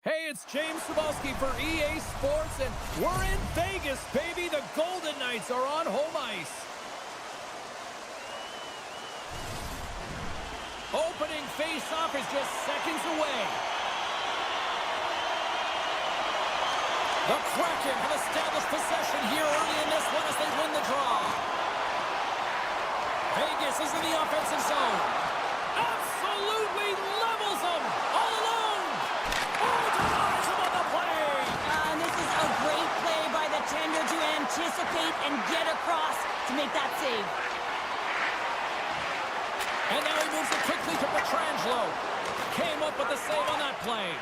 Hey, it's James Cebulski for EA Sports, and we're in Vegas, baby. The Golden Knights are on home ice. Opening face-off is just seconds away. The Kraken have established possession here early in this one as they win the draw. Vegas is in the offensive zone. Absolutely levels them all alone. Oh, denies him on the play. This is a great play by the tender to anticipate and get across to make that save. And now he moves it quickly to Pietrangelo. Came up with the save on that play.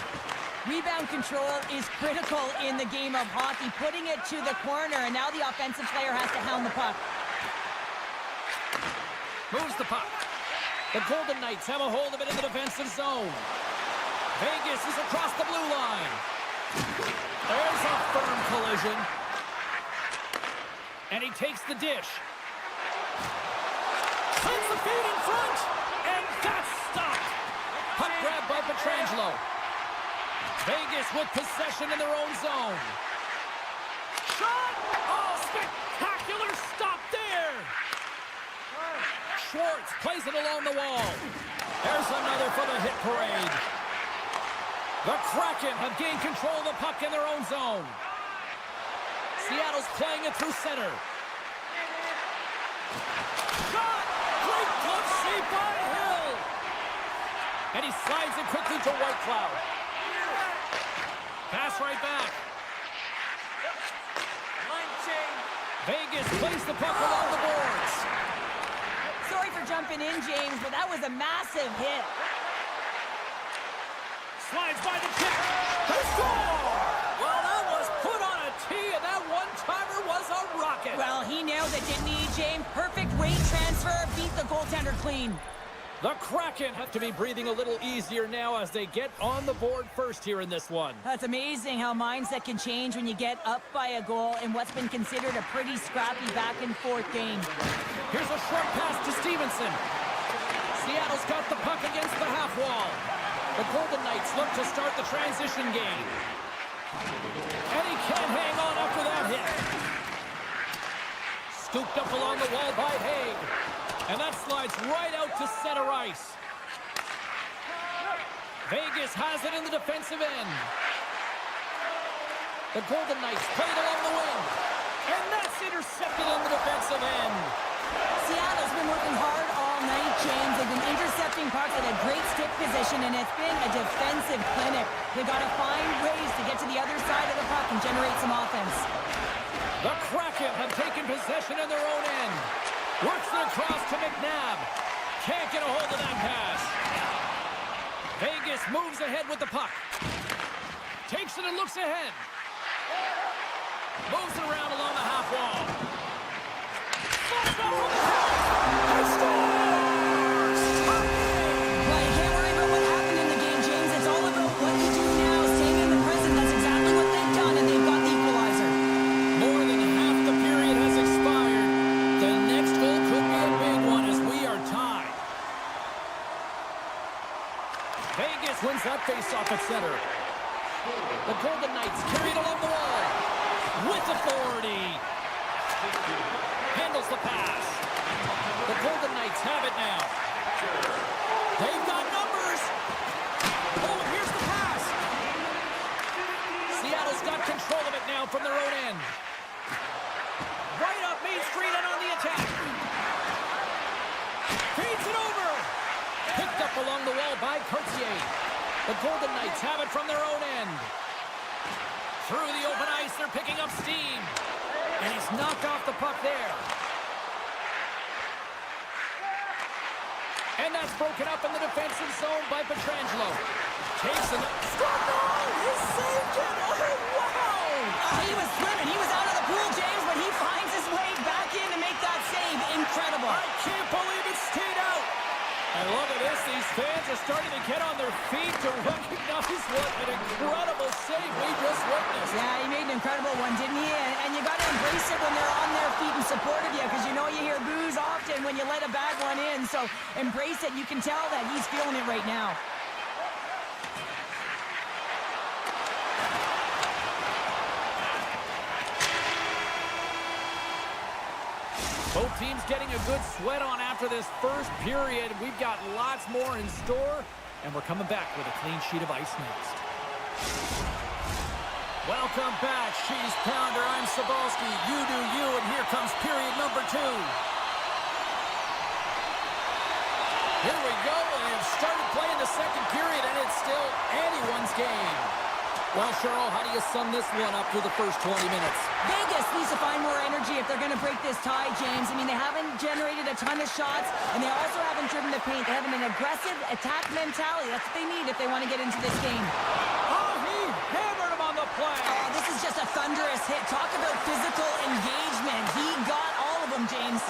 Rebound control is critical in the game of hockey, putting it to the corner, and now the offensive player has to hound the puck. Moves the puck. The Golden Knights have a hold of it in the defensive zone. Vegas is across the blue line. There's a firm collision. And he takes the dish. Sends the feed in front. And that's stopped. Puck grab by Pietrangelo. Vegas with possession in their own zone. Shot! Oh, spectacular stop there! Schwartz plays it along the wall. There's another for the hit parade. The Kraken have gained control of the puck in their own zone. Seattle's playing it through center. Shot! Great glove save by Hill! And he slides it quickly to Whitecloud. Pass right back. Vegas plays the puck along the boards. Sorry for jumping in, James, but that was a massive hit. Slides by the kick. They score! Well, that was put on a tee, and that one-timer was a rocket. Well, he nailed it, didn't he, James? Perfect weight transfer, beat the goaltender clean. The Kraken have to be breathing a little easier now as they get on the board first here in this one. That's amazing how mindset can change when you get up by a goal in what's been considered a pretty scrappy back-and-forth game. Here's a short pass to Stevenson. Seattle's got the puck against the half wall. The Golden Knights look to start the transition game. And he can't hang on after that hit. Scooped up along the wall by Haig. And that slides right out to center ice. Vegas has it in the defensive end. The Golden Knights play it along the wing. And that's intercepted in the defensive end. Seattle's been working hard all night, James. They've been intercepting pucks at a great stick position, and it's been a defensive clinic. They've got to find ways to get to the other side of the puck and generate some offense. The Kraken have taken possession in their own end. Works it across to McNabb. Can't get a hold of that pass. Vegas moves ahead with the puck. Takes it and looks ahead. Moves it around along the half wall. He scores! Well, you can't worry about what happened in the game, James. It's all about what you do now, staying in the present. That's exactly what they've done, and they've got the equalizer. More than half the period has expired. The next goal could be a big one as we are tied. Vegas wins that faceoff at center. The Golden Knights carry it along the wall. With authority. Handles the pass. The Golden Knights have it now. They've got numbers. Oh, and here's the pass. Seattle's got control of it now from their own end. Right up Main Street and on the attack. Feeds it over. Picked up along the wall by Cartier. The Golden Knights have it from their own end. Through the open ice, they're picking up steam. And he's knocked off the puck there. And that's broken up in the defensive zone by Pietrangelo. Takes it. Oh, he saved it. Oh, wow. He was swimming. He was out of the pool, James, but he finds his way back in to make that save. Incredible. I can't believe it stayed out. And look at this. These fans are starting to get on their feet to recognize what an incredible save we just witnessed. Yeah, he made an incredible one, didn't he? And you got to embrace it when they're on their feet in support of you, because you know you hear boos often when you let a bad one in. So embrace it. You can tell that he's feeling it right now. Both teams getting a good sweat on after this first period. We've got lots more in store, and we're coming back with a clean sheet of ice next. Welcome back, Cheese Pounder. I'm Sabalski. You do you, and here comes period number 2. Here we go, and they've started playing the second period, and it's still anyone's game. Well, Cheryl, how do you sum this one up through the first 20 minutes? Vegas needs to find more energy if they're going to break this tie, James. I mean, they haven't generated a ton of shots, and they also haven't driven the paint. They have an aggressive attack mentality. That's what they need if they want to get into this game. Oh, he hammered him on the play. Oh, this is just a thunderous hit. Talk about physical engagement. He got all of them, James.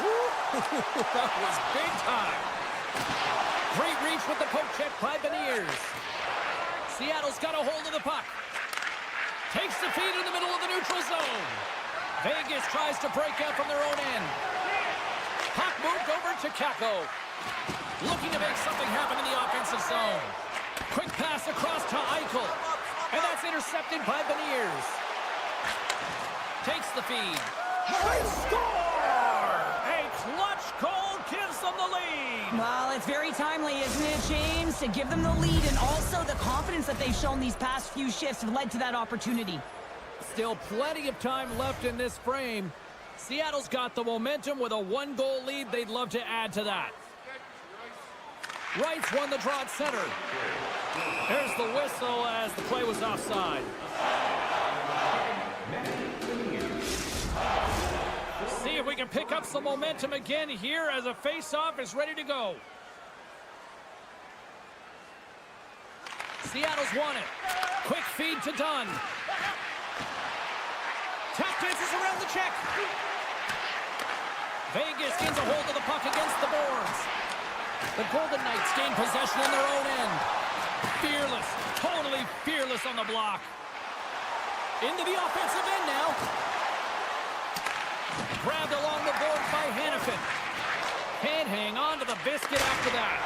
That was big time. Great reach with the poke check by Beniers. Seattle's got a hold of the puck. Takes the feed in the middle of the neutral zone. Vegas tries to break out from their own end. Puck moved over to Kako. Looking to make something happen in the offensive zone. Quick pass across to Eichel. And that's intercepted by Beniers. Takes the feed. They score! A clutch goal gives them the lead. Well, it's very timely, isn't it, James? To give them the lead, and also the confidence that they've shown these past few shifts have led to that opportunity. Still plenty of time left in this frame. Seattle's got the momentum with a 1-goal lead. They'd love to add to that. Wright's won the draw at center. There's the whistle as the play was offside. See if we can pick up some momentum again here as a face-off is ready to go. Seattle's won it. Quick feed to Dunn. Tap dances around the check. Vegas gains a hold of the puck against the boards. The Golden Knights gain possession in their own end. Fearless, totally fearless on the block. Into the offensive end now. Grabbed along the board by Hannafin. Can't hang on to the biscuit after that.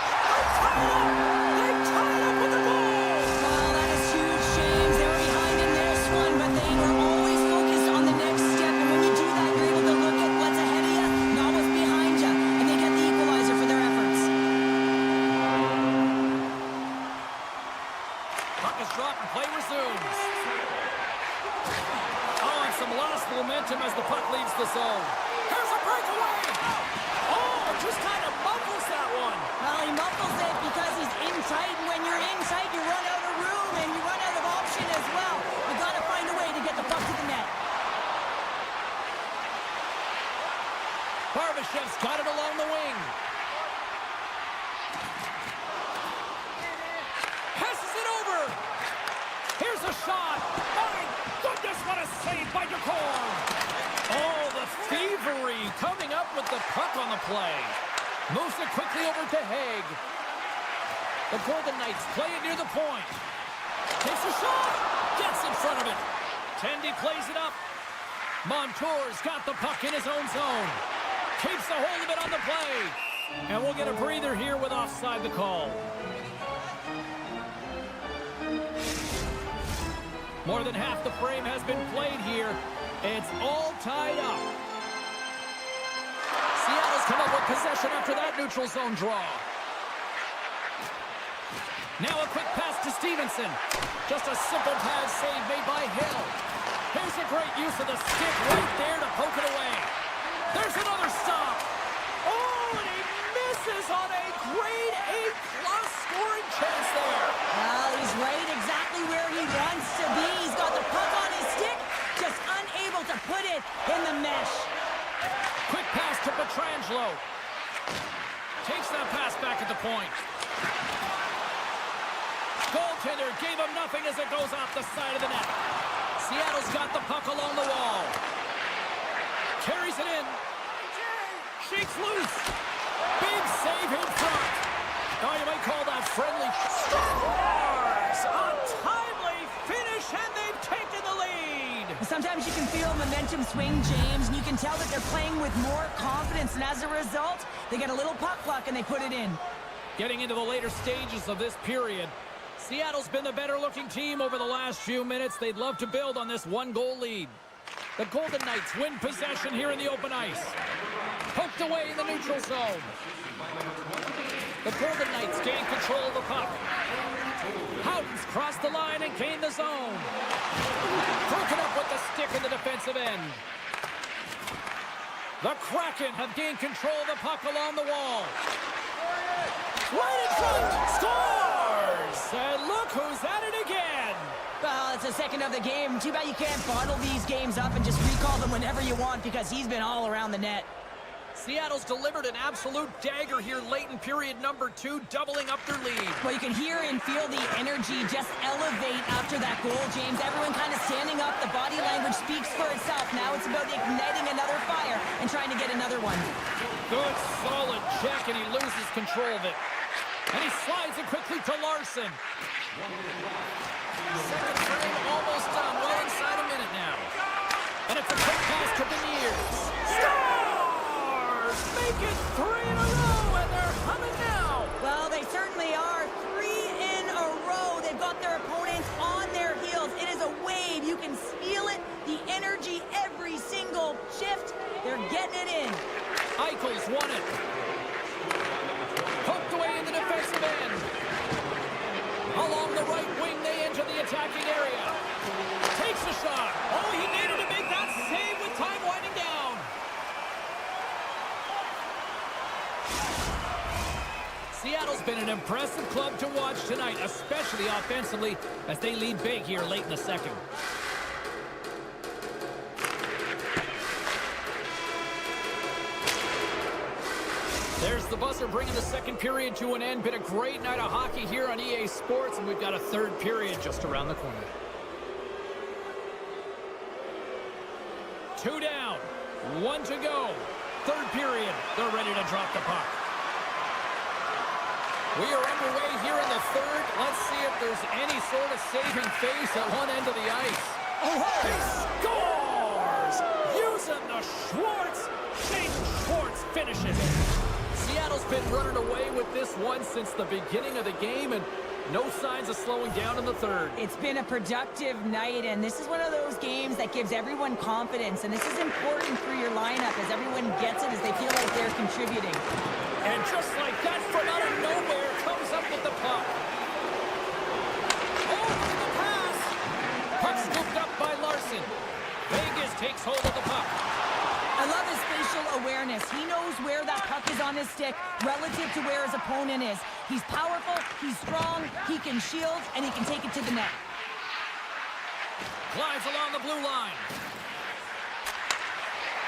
They tied up with the goal! Well, that is huge, James. They were behind in this one, but they were always focused on the next step. And when you do that, you're able to look at what's ahead of you, not what's behind you. And they get the equalizer for their efforts. Puck is dropped and play resumes. Oh, and some lost momentum as the puck leaves the zone. Here's a breakaway! Oh, just kind of muffles that one. Well, he muffles it because he's in tight. And when you're in tight, you run out of room and you run out of option as well. You got to find a way to get the puck to the net. Barbashev's got it along the wing. Passes it over. Here's a shot. My goodness, what a save by Ducor. Oh, the thievery coming up with the puck on the play. Moves it quickly over to Haig. The Golden Knights play it near the point. Takes a shot. Gets in front of it. Tendy plays it up. Montour's got the puck in his own zone. Keeps a hold of it on the play. And we'll get a breather here with offside the call. More than half the frame has been played here. It's all tied up. Seattle's come up with possession after that neutral zone draw. Now a quick pass to Stevenson. Just a simple pass save made by Hill. Here's a great use of the stick right there to poke it away. There's another stop. Oh, and he misses on a grade A+ scoring chance there. Well, he's right exactly where he wants to be. He's got the puck on his stick, just unable to put it in the mesh. Quick pass to Pietrangelo. Takes that pass back at the point. Goaltender gave him nothing as it goes off the side of the net. Seattle's got the puck along the wall. Carries it in. Shakes loose. Big save in front. Oh, you might call that friendly. Scores! A timely finish, and they've taken the lead. Sometimes you can feel momentum swing, James, and you can tell that they're playing with more confidence, and as a result, they get a little puck luck and they put it in. Getting into the later stages of this period, Seattle's been the better-looking team over the last few minutes. They'd love to build on this 1-goal lead. The Golden Knights win possession here in the open ice. Poked away in the neutral zone. The Golden Knights gain control of the puck. Houghton's crossed the line and gained the zone. Broken up with the stick in the defensive end. The Kraken have gained control of the puck along the wall. Right in front! Scores! And look who's at it again! Well, it's the second of the game. Too bad you can't bottle these games up and just recall them whenever you want because he's been all around the net. Seattle's delivered an absolute dagger here late in period number 2, doubling up their lead. Well, you can hear and feel the energy just elevate after that goal, James. Everyone kind of standing up. The body language speaks for itself. Now it's about igniting another fire and trying to get another one. Good, solid check, and he loses control of it. And he slides it quickly to Larson. Second frame almost done. Well inside a minute now. And it's a quick pass to Beniers. Scores! Make it 3 in a row, and they're humming now. Well, they certainly are. 3 in a row. They've got their opponents on their heels. It is a wave. You can feel it. The energy every single shift. They're getting it in. Eichel's won it. Poked away in the defensive end. Along the right wing, they enter the attacking area. Takes a shot. Oh, he needed to make that save with time winding down. Seattle's been an impressive club to watch tonight, especially offensively, as they lead big here late in the second. There's the buzzer bringing the second period to an end. Been a great night of hockey here on EA Sports, and we've got a third period just around the corner. 2 down, 1 to go. Third period, they're ready to drop the puck. We are underway here in the third. Let's see if there's any sort of saving face at one end of the ice. Oh, He scores! Using the Schwartz. Jason Schwartz finishes it. Seattle's been running away with this one since the beginning of the game, and no signs of slowing down in the third. It's been a productive night, and this is one of those games that gives everyone confidence, and this is important for your lineup as everyone gets it, as they feel like they're contributing. And just like that, from out of nowhere, comes up with the puck. Oh, look at the pass! Puck scooped up by Larson. Vegas takes hold of the puck. I love his spatial awareness. He knows where that puck is on his stick relative to where his opponent is. He's powerful, he's strong, he can shield, and he can take it to the net. Glides along the blue line.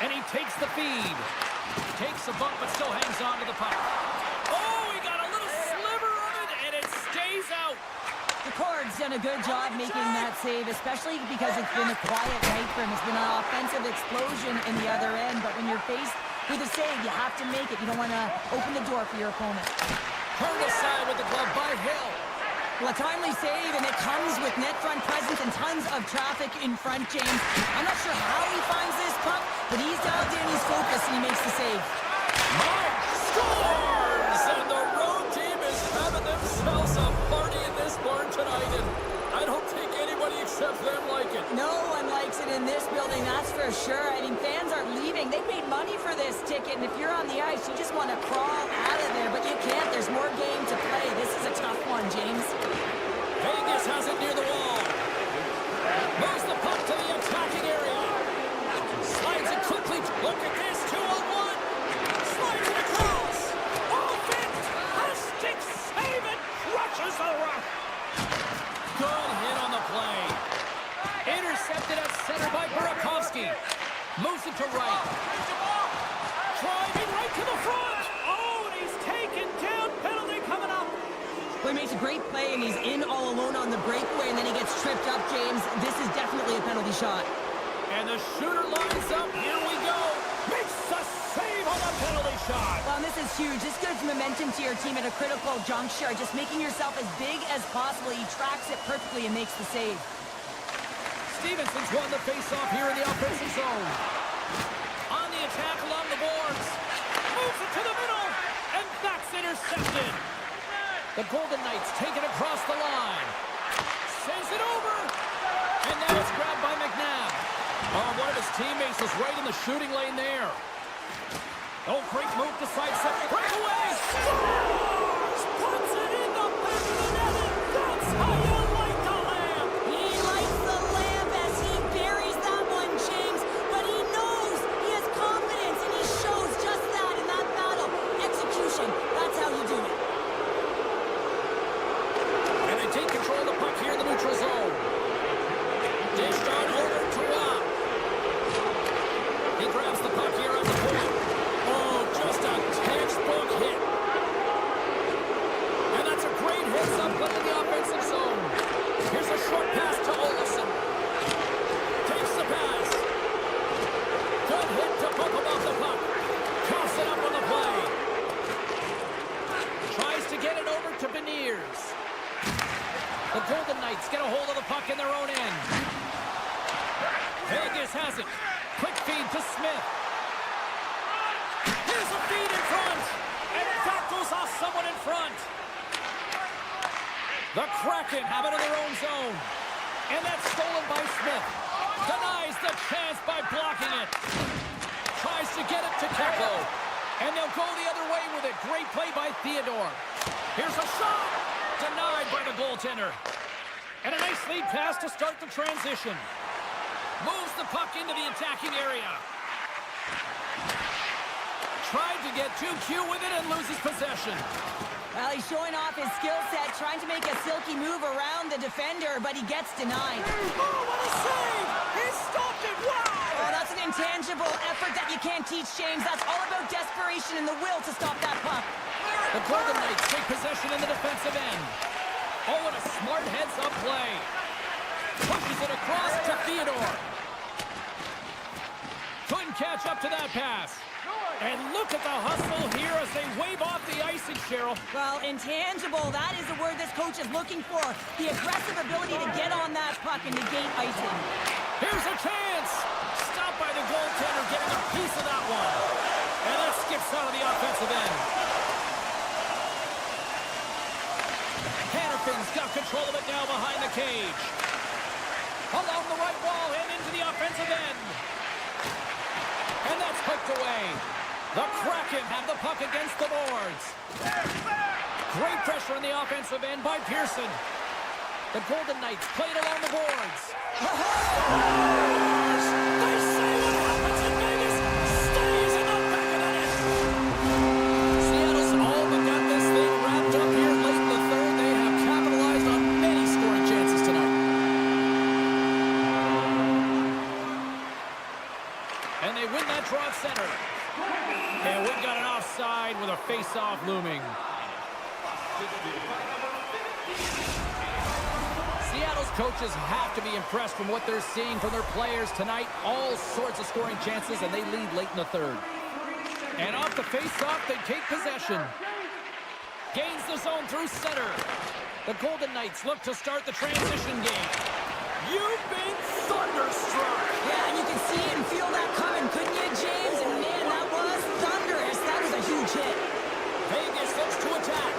And he takes the feed. Takes a bump, but still hangs on to the puck. Oh, he got a little sliver of it, and it stays out. The Cord's done a good job making that save, especially because it's been a quiet night for him. It's been an offensive explosion in the other end, but when you're faced with a save, you have to make it. You don't want to open the door for your opponent. Turned aside with the glove by Hill. Well, a timely save, and it comes with net front presence and tons of traffic in front, James. I'm not sure how he finds this puck, but he's dialed in, he's focused, and he makes the save. Mike scores! And the road team is having themselves a party in this barn tonight, and I don't think anybody except them like it. No one likes it in this building, that's for sure. I mean, fans are leaving. They paid money for this ticket, and if you're on the ice, you just want to crawl out of there, but you can't. There's more game to play. This is a tough one, James. Vegas has it near the wall. Moves the puck to the attacking area. Slides it quickly. Look at this, 2-on-1. Slides it across. Oh, fantastic save. It crushes the rock. Good hit on the play. Intercepted at center by Burakovsky. Moves it to right. Driving right to the front. Oh, and he's taken down. Penalty coming up. Well, he makes a great play, and he's in all alone on the breakaway, and then he gets tripped up, James. This is definitely a penalty shot. And the shooter lines up. Here we go. Makes a save on the penalty shot. Well, and this is huge. This gives momentum to your team at a critical juncture. Just making yourself as big as possible. He tracks it perfectly and makes the save. Stevenson's won the faceoff here in the offensive zone. On the attack along the boards. Moves it to the middle. And that's intercepted. The Golden Knights take it across the line. Sends it over. And now it's grabbed by McNabb. Oh, one of his teammates was right in the shooting lane there. Oh, great move to sidestep. Breakaway. Scores! Puts it in the back of the net, and that's how you light the lamp. He lights the lamp as he buries that one, James. But he knows he has confidence, and he shows just that in that battle. Execution, that's how you do it. And they take control of the puck here in the neutral zone. Dished on over to Rob. He grabs the puck here on the point. Oh, just a textbook hit. And that's a great hit-up play in the offensive zone. Here's a short pass to Olofsson. Takes the pass. Good hit to bump him off the puck. Toss it up on the play. Tries to get it over to Beniers. The Golden Knights get a hold of the puck in their own end. Vegas has it. Quick feed to Smith. Here's a feed in front. And that goes off someone in front. The Kraken have it in their own zone. And that's stolen by Smith. Denies the chance by blocking it. Tries to get it to Kekko. And they'll go the other way with it. Great play by Theodore. Here's a shot. Denied by the goaltender. And a nice lead pass to start the transition. Moves the puck into the attacking area. Tried to get too cute with it and loses possession. Well, he's showing off his skill set, trying to make a silky move around the defender, but he gets denied. Oh, what a save! He stopped it! Wow! Oh, that's an intangible effort that you can't teach, James. That's all about desperation and the will to stop that puck. The Golden Knights take possession in the defensive end. Oh, what a smart heads-up play. Pushes it across to Theodore. Couldn't catch up to that pass. And look at the hustle here as they wave off the icing, Cheryl. Well, intangible, that is the word this coach is looking for. The aggressive ability to get on that puck and negate icing. Here's a chance. Stopped by the goaltender, getting a piece of that one. And that skips out of the offensive end. Hannafin's got control of it now behind the cage. Along the right wall and into the offensive end. And that's poked away. The Kraken have the puck against the boards. Great pressure on the offensive end by Pearson. The Golden Knights play it along the boards. They say what happens in Vegas stays in the back of the net. Seattle's all but got this thing wrapped up here late in the third. They have capitalized on many scoring chances tonight. And they win that draw at center. And we've got an offside with a face-off looming. Seattle's coaches have to be impressed from what they're seeing from their players tonight. All sorts of scoring chances, and they lead late in the third. And off the face-off, they take possession. Gains the zone through center. The Golden Knights look to start the transition game. You've been thunderstruck. Yeah, and you can see and feel that coming, couldn't you, James? And man, that was thunderous. That was a huge hit. Vegas looks to attack.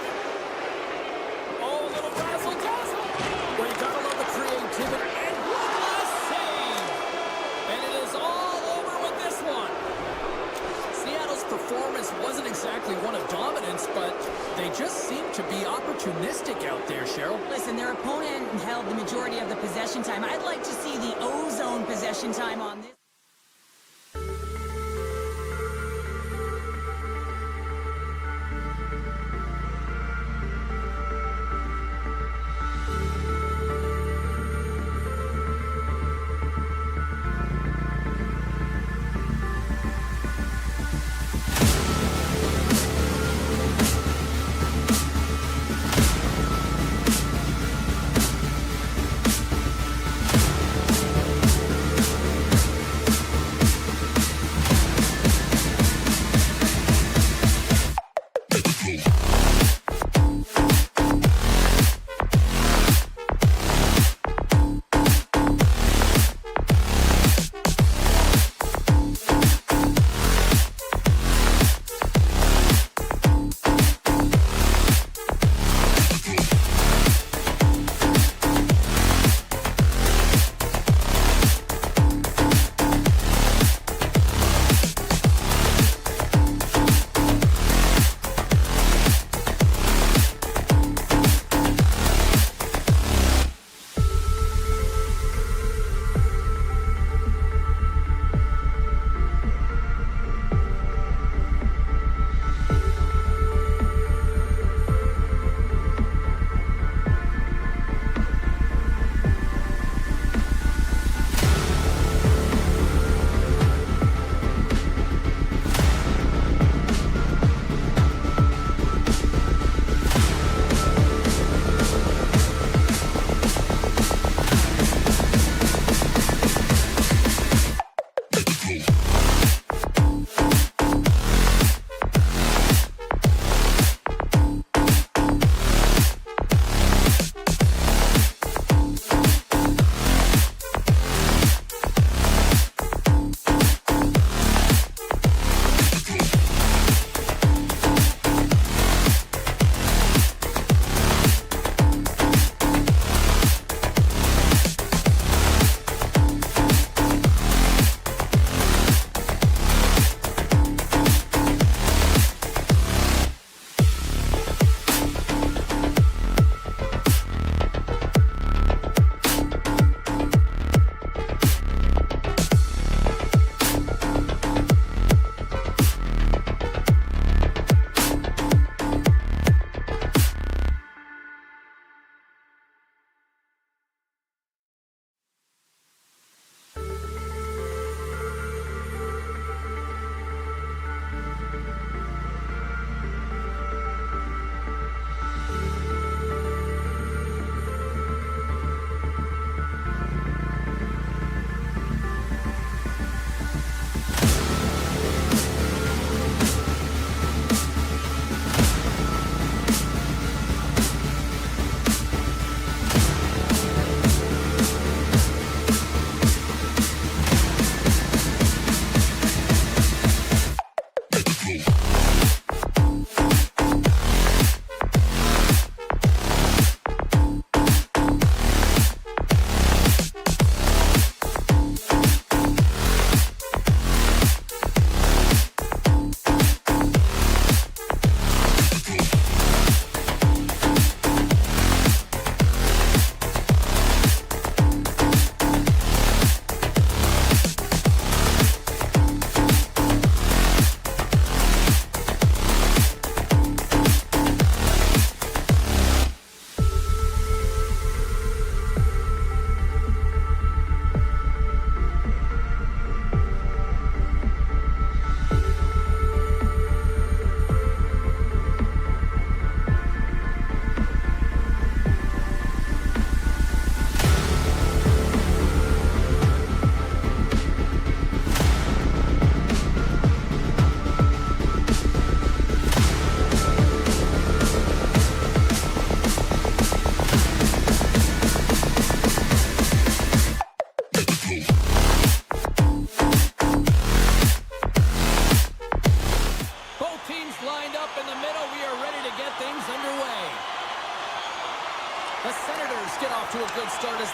Oh, a little razzle-dazzle. Well, you gotta love the creativity. And what a save! And it is all over with this one. Seattle's performance wasn't exactly one of dominance, but they just seem to be opportunistic out there, Cheryl. Listen, their opponent held the majority of the possession time. I'd like to see the O-zone possession time on this.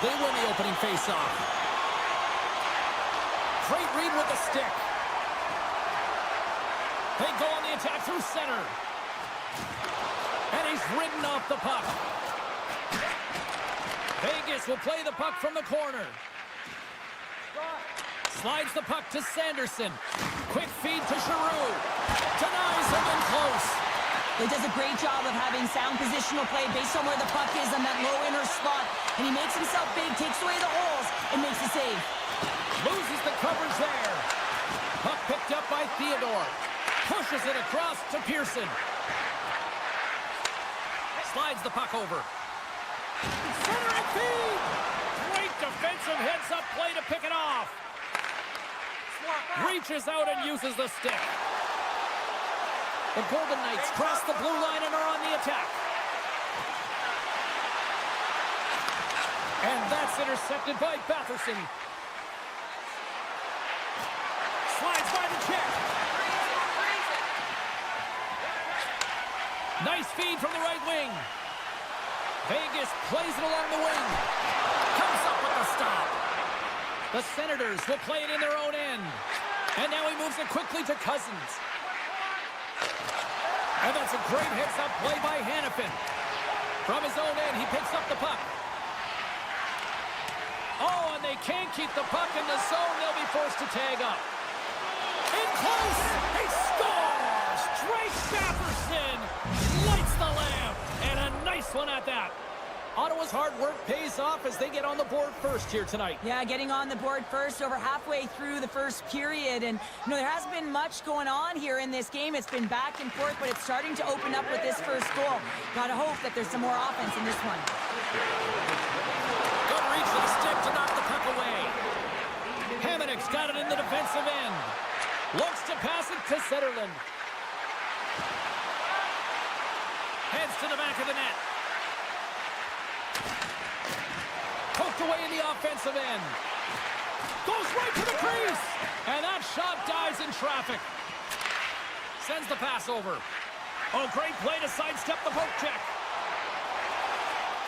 quickly win the opening faceoff. Great read with the stick. They go on the attack through center. And he's ridden off the puck. Vegas will play the puck from the corner. Slides the puck to Sanderson. Quick feed to Giroux. Denies him in close. He does a great job of having sound positional play based on where the puck is on that low inner slot. And he makes himself big, takes away the holes, and makes the save. Loses the coverage there. Puck picked up by Theodore. Pushes it across to Pearson. Slides the puck over. Centering feed. Great defensive heads-up play to pick it off. Reaches out and uses the stick. The Golden Knights cross the blue line and are on the attack. And that's intercepted by Batherson. Slides by the check. Nice feed from the right wing. Vegas plays it along the wing. Comes up with the stop. The Senators will play it in their own end. And now he moves it quickly to Cousins. And that's a great heads-up play by Hannafin. From his own end, he picks up the puck. Oh, and they can't keep the puck in the zone. They'll be forced to tag up. In close, he scores! Drake Batherson lights the lamp. And a nice one at that. Ottawa's hard work pays off as they get on the board first here tonight. Yeah, getting on the board first over halfway through the first period. And, there hasn't been much going on here in this game. It's been back and forth, but it's starting to open up with this first goal. Gotta hope that there's some more offense in this one. Good reach to the stick to knock the puck away. Hamannik's got it in the defensive end. Looks to pass it to Zetterlund. Heads to the back of the net. Poked away in the offensive end. Goes right to the crease. And that shot dies in traffic. Sends the pass over. Oh, great play to sidestep the poke check.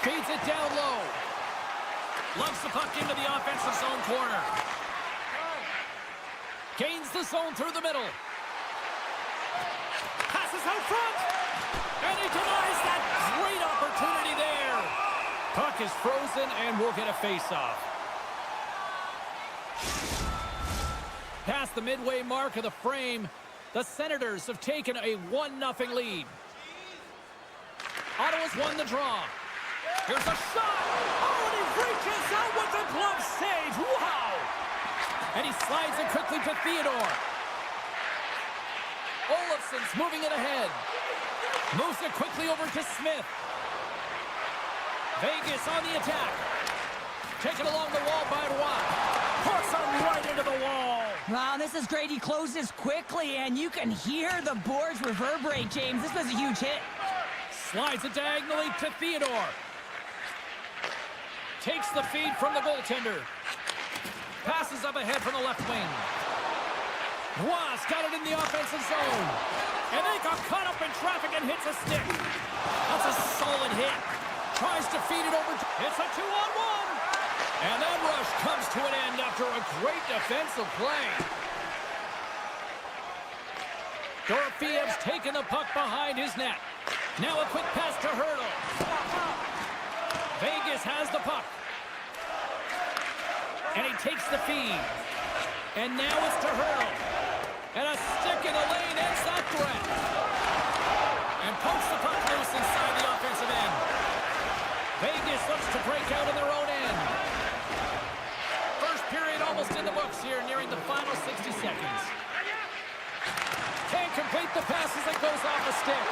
Feeds it down low. Lumps the puck into the offensive zone corner. Gains the zone through the middle. Passes out front. And he denies that great opportunity there. Puck is frozen and we'll get a face-off. Past the midway mark of the frame, the Senators have taken a 1-0 lead. Ottawa's won the draw. Here's a shot. Oh, and he reaches out with the glove save. Wow. And he slides it quickly to Theodore. Olofsson's moving it ahead. Moves it quickly over to Smith. Vegas on the attack. Taken along the wall by Roy. Puts him right into the wall. Wow, this is great. He closes quickly, and you can hear the boards reverberate, James. This was a huge hit. Slides it diagonally to Theodore. Takes the feed from the goaltender. Passes up ahead from the left wing. Roy's got it in the offensive zone. And they got caught up in traffic and hits a stick. That's a solid hit. Tries to feed it over. It's a 2-on-1. And that rush comes to an end after a great defensive play. Dorofeyev's taken the puck behind his net. Now a quick pass to Hurdle. Vegas has the puck. And he takes the feed. And now it's to Hurdle. And a stick in the lane ends that threat. And pokes the puck loose inside the offensive end. Vegas looks to break out in their own end. First period almost in the books here, nearing the final 60 seconds. Can't complete the pass as it goes off the stick.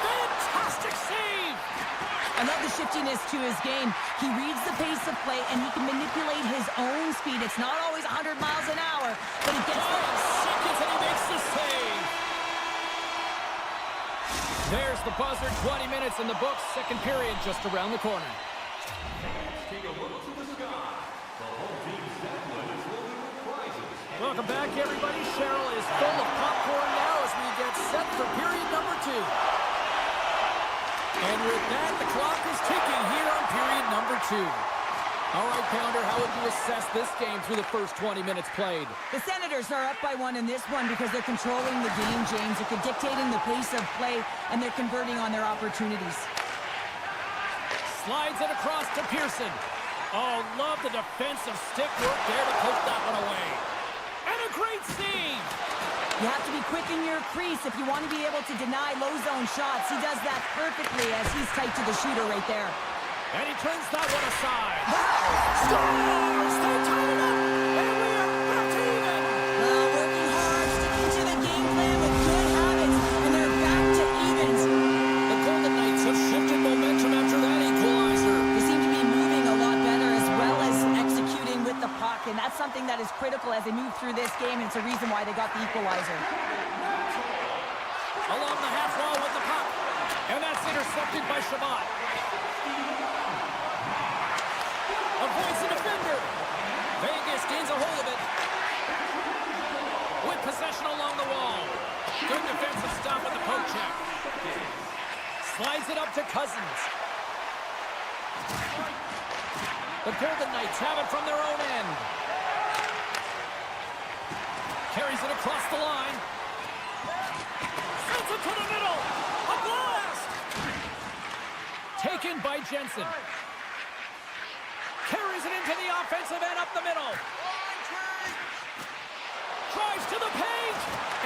Fantastic save! I love the shiftiness to his game. He reads the pace of play, and he can manipulate his own speed. It's not always 100 miles an hour, but he gets 5 seconds and he makes the save. There's the buzzer. 20 minutes in the books. Second period just around the corner. Welcome back, everybody. Cheryl is full of popcorn now as we get set for period number 2. And with that, the clock is ticking here on period number 2. All right, Pounder, how would you assess this game through the first 20 minutes played? The Senators are up by 1 in this one because they're controlling the game, James. They're dictating the pace of play, and they're converting on their opportunities. Slides it across to Pearson. Oh, love the defensive stick work there to poke that one away. And a great save! You have to be quick in your crease if you want to be able to deny low zone shots. He does that perfectly as he's tight to the shooter right there. And he turns that one aside. Stars! They tie it up! And we are back to even! Working hard, sticking to the game plan with good habits, and they're back to evens. The Golden Knights have shifted momentum after that equalizer. They seem to be moving a lot better as well as executing with the puck, and that's something that is critical as they move through this game, and it's a reason why they got the equalizer. Along the half wall with the puck. And that's intercepted by Shabbat. Avoids the defender. Vegas gains a hold of it. With possession along the wall. Good defensive stop with the poke check. Slides it up to Cousins. The Golden Knights have it from their own end. Carries it across the line. Sends it to the middle. A blast! Taken by Jensen. Carries it into the offensive end up the middle. Drives to the paint.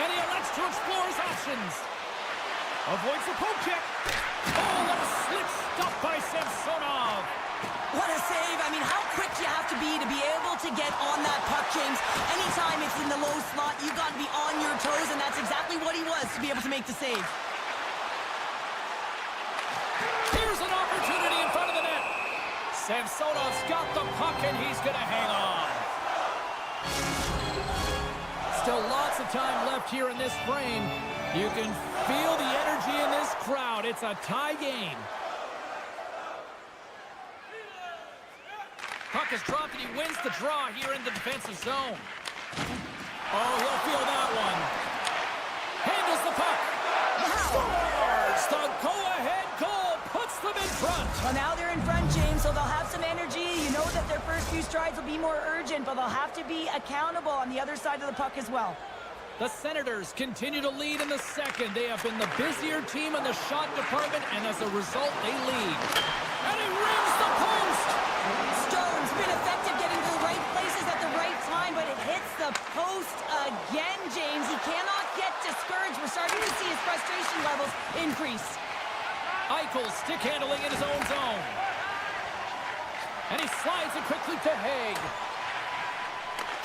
And he elects to explore his options. Avoids the poke check. Oh, what a slick stop by Samsonov. What a save. I mean, how quick you have to be able to get on that puck, James. Anytime it's in the low slot, you've got to be on your toes, and that's exactly what he was to be able to make the save. Here's an opportunity in front of the net. Samsonov's got the puck, and he's going to hang on. Still lots of time left here in this frame. You can feel the energy in this crowd. It's a tie game. Puck is dropped, and he wins the draw here in the defensive zone. Oh, he'll feel that one. Handles the puck. Scores! The go-ahead goal puts them in front. Well, now they're in front, James, so they'll have some energy. You know that their first few strides will be more urgent, but they'll have to be accountable on the other side of the puck as well. The Senators continue to lead in the second. They have been the busier team in the shot department, and as a result, they lead. And he rings the post! Stone's been effective getting to the right places at the right time, but it hits the post again, James. He cannot get discouraged. We're starting to see his frustration levels increase. Eichel stick handling in his own zone. And he slides it quickly to Haig.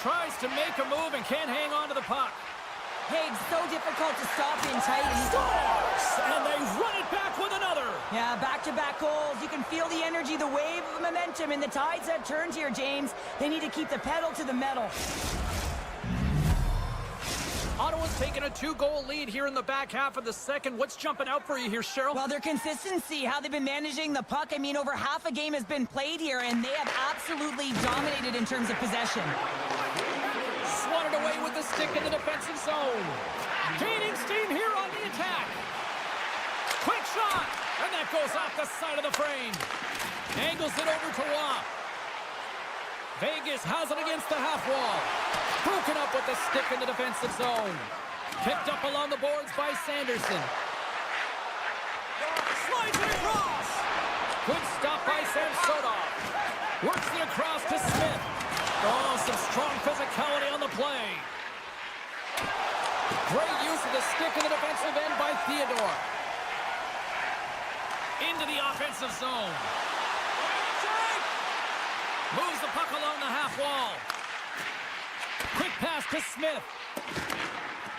Tries to make a move and can't hang on to the puck. Haig's so difficult to stop in tight. Scores! And they run it back with another. Yeah, back-to-back goals. You can feel the energy, the wave of momentum, and the tides have turned here, James. They need to keep the pedal to the metal. Ottawa's taken a 2-goal lead here in the back half of the second. What's jumping out for you here, Cheryl? Well, their consistency, how they've been managing the puck. I mean, over half a game has been played here, and they have absolutely dominated in terms of possession. Swatted away with the stick in the defensive zone. Gaining steam here on the attack. Quick shot, and that goes off the side of the frame. Angles it over to Waugh. Vegas has it against the half wall. Broken up with the stick in the defensive zone. Picked up along the boards by Sanderson. Slides it across. Good stop by Samsonov. Works it across to Smith. Oh, some strong physicality on the play. Great use of the stick in the defensive end by Theodore. Into the offensive zone. Moves the puck along the half wall. Quick pass to Smith.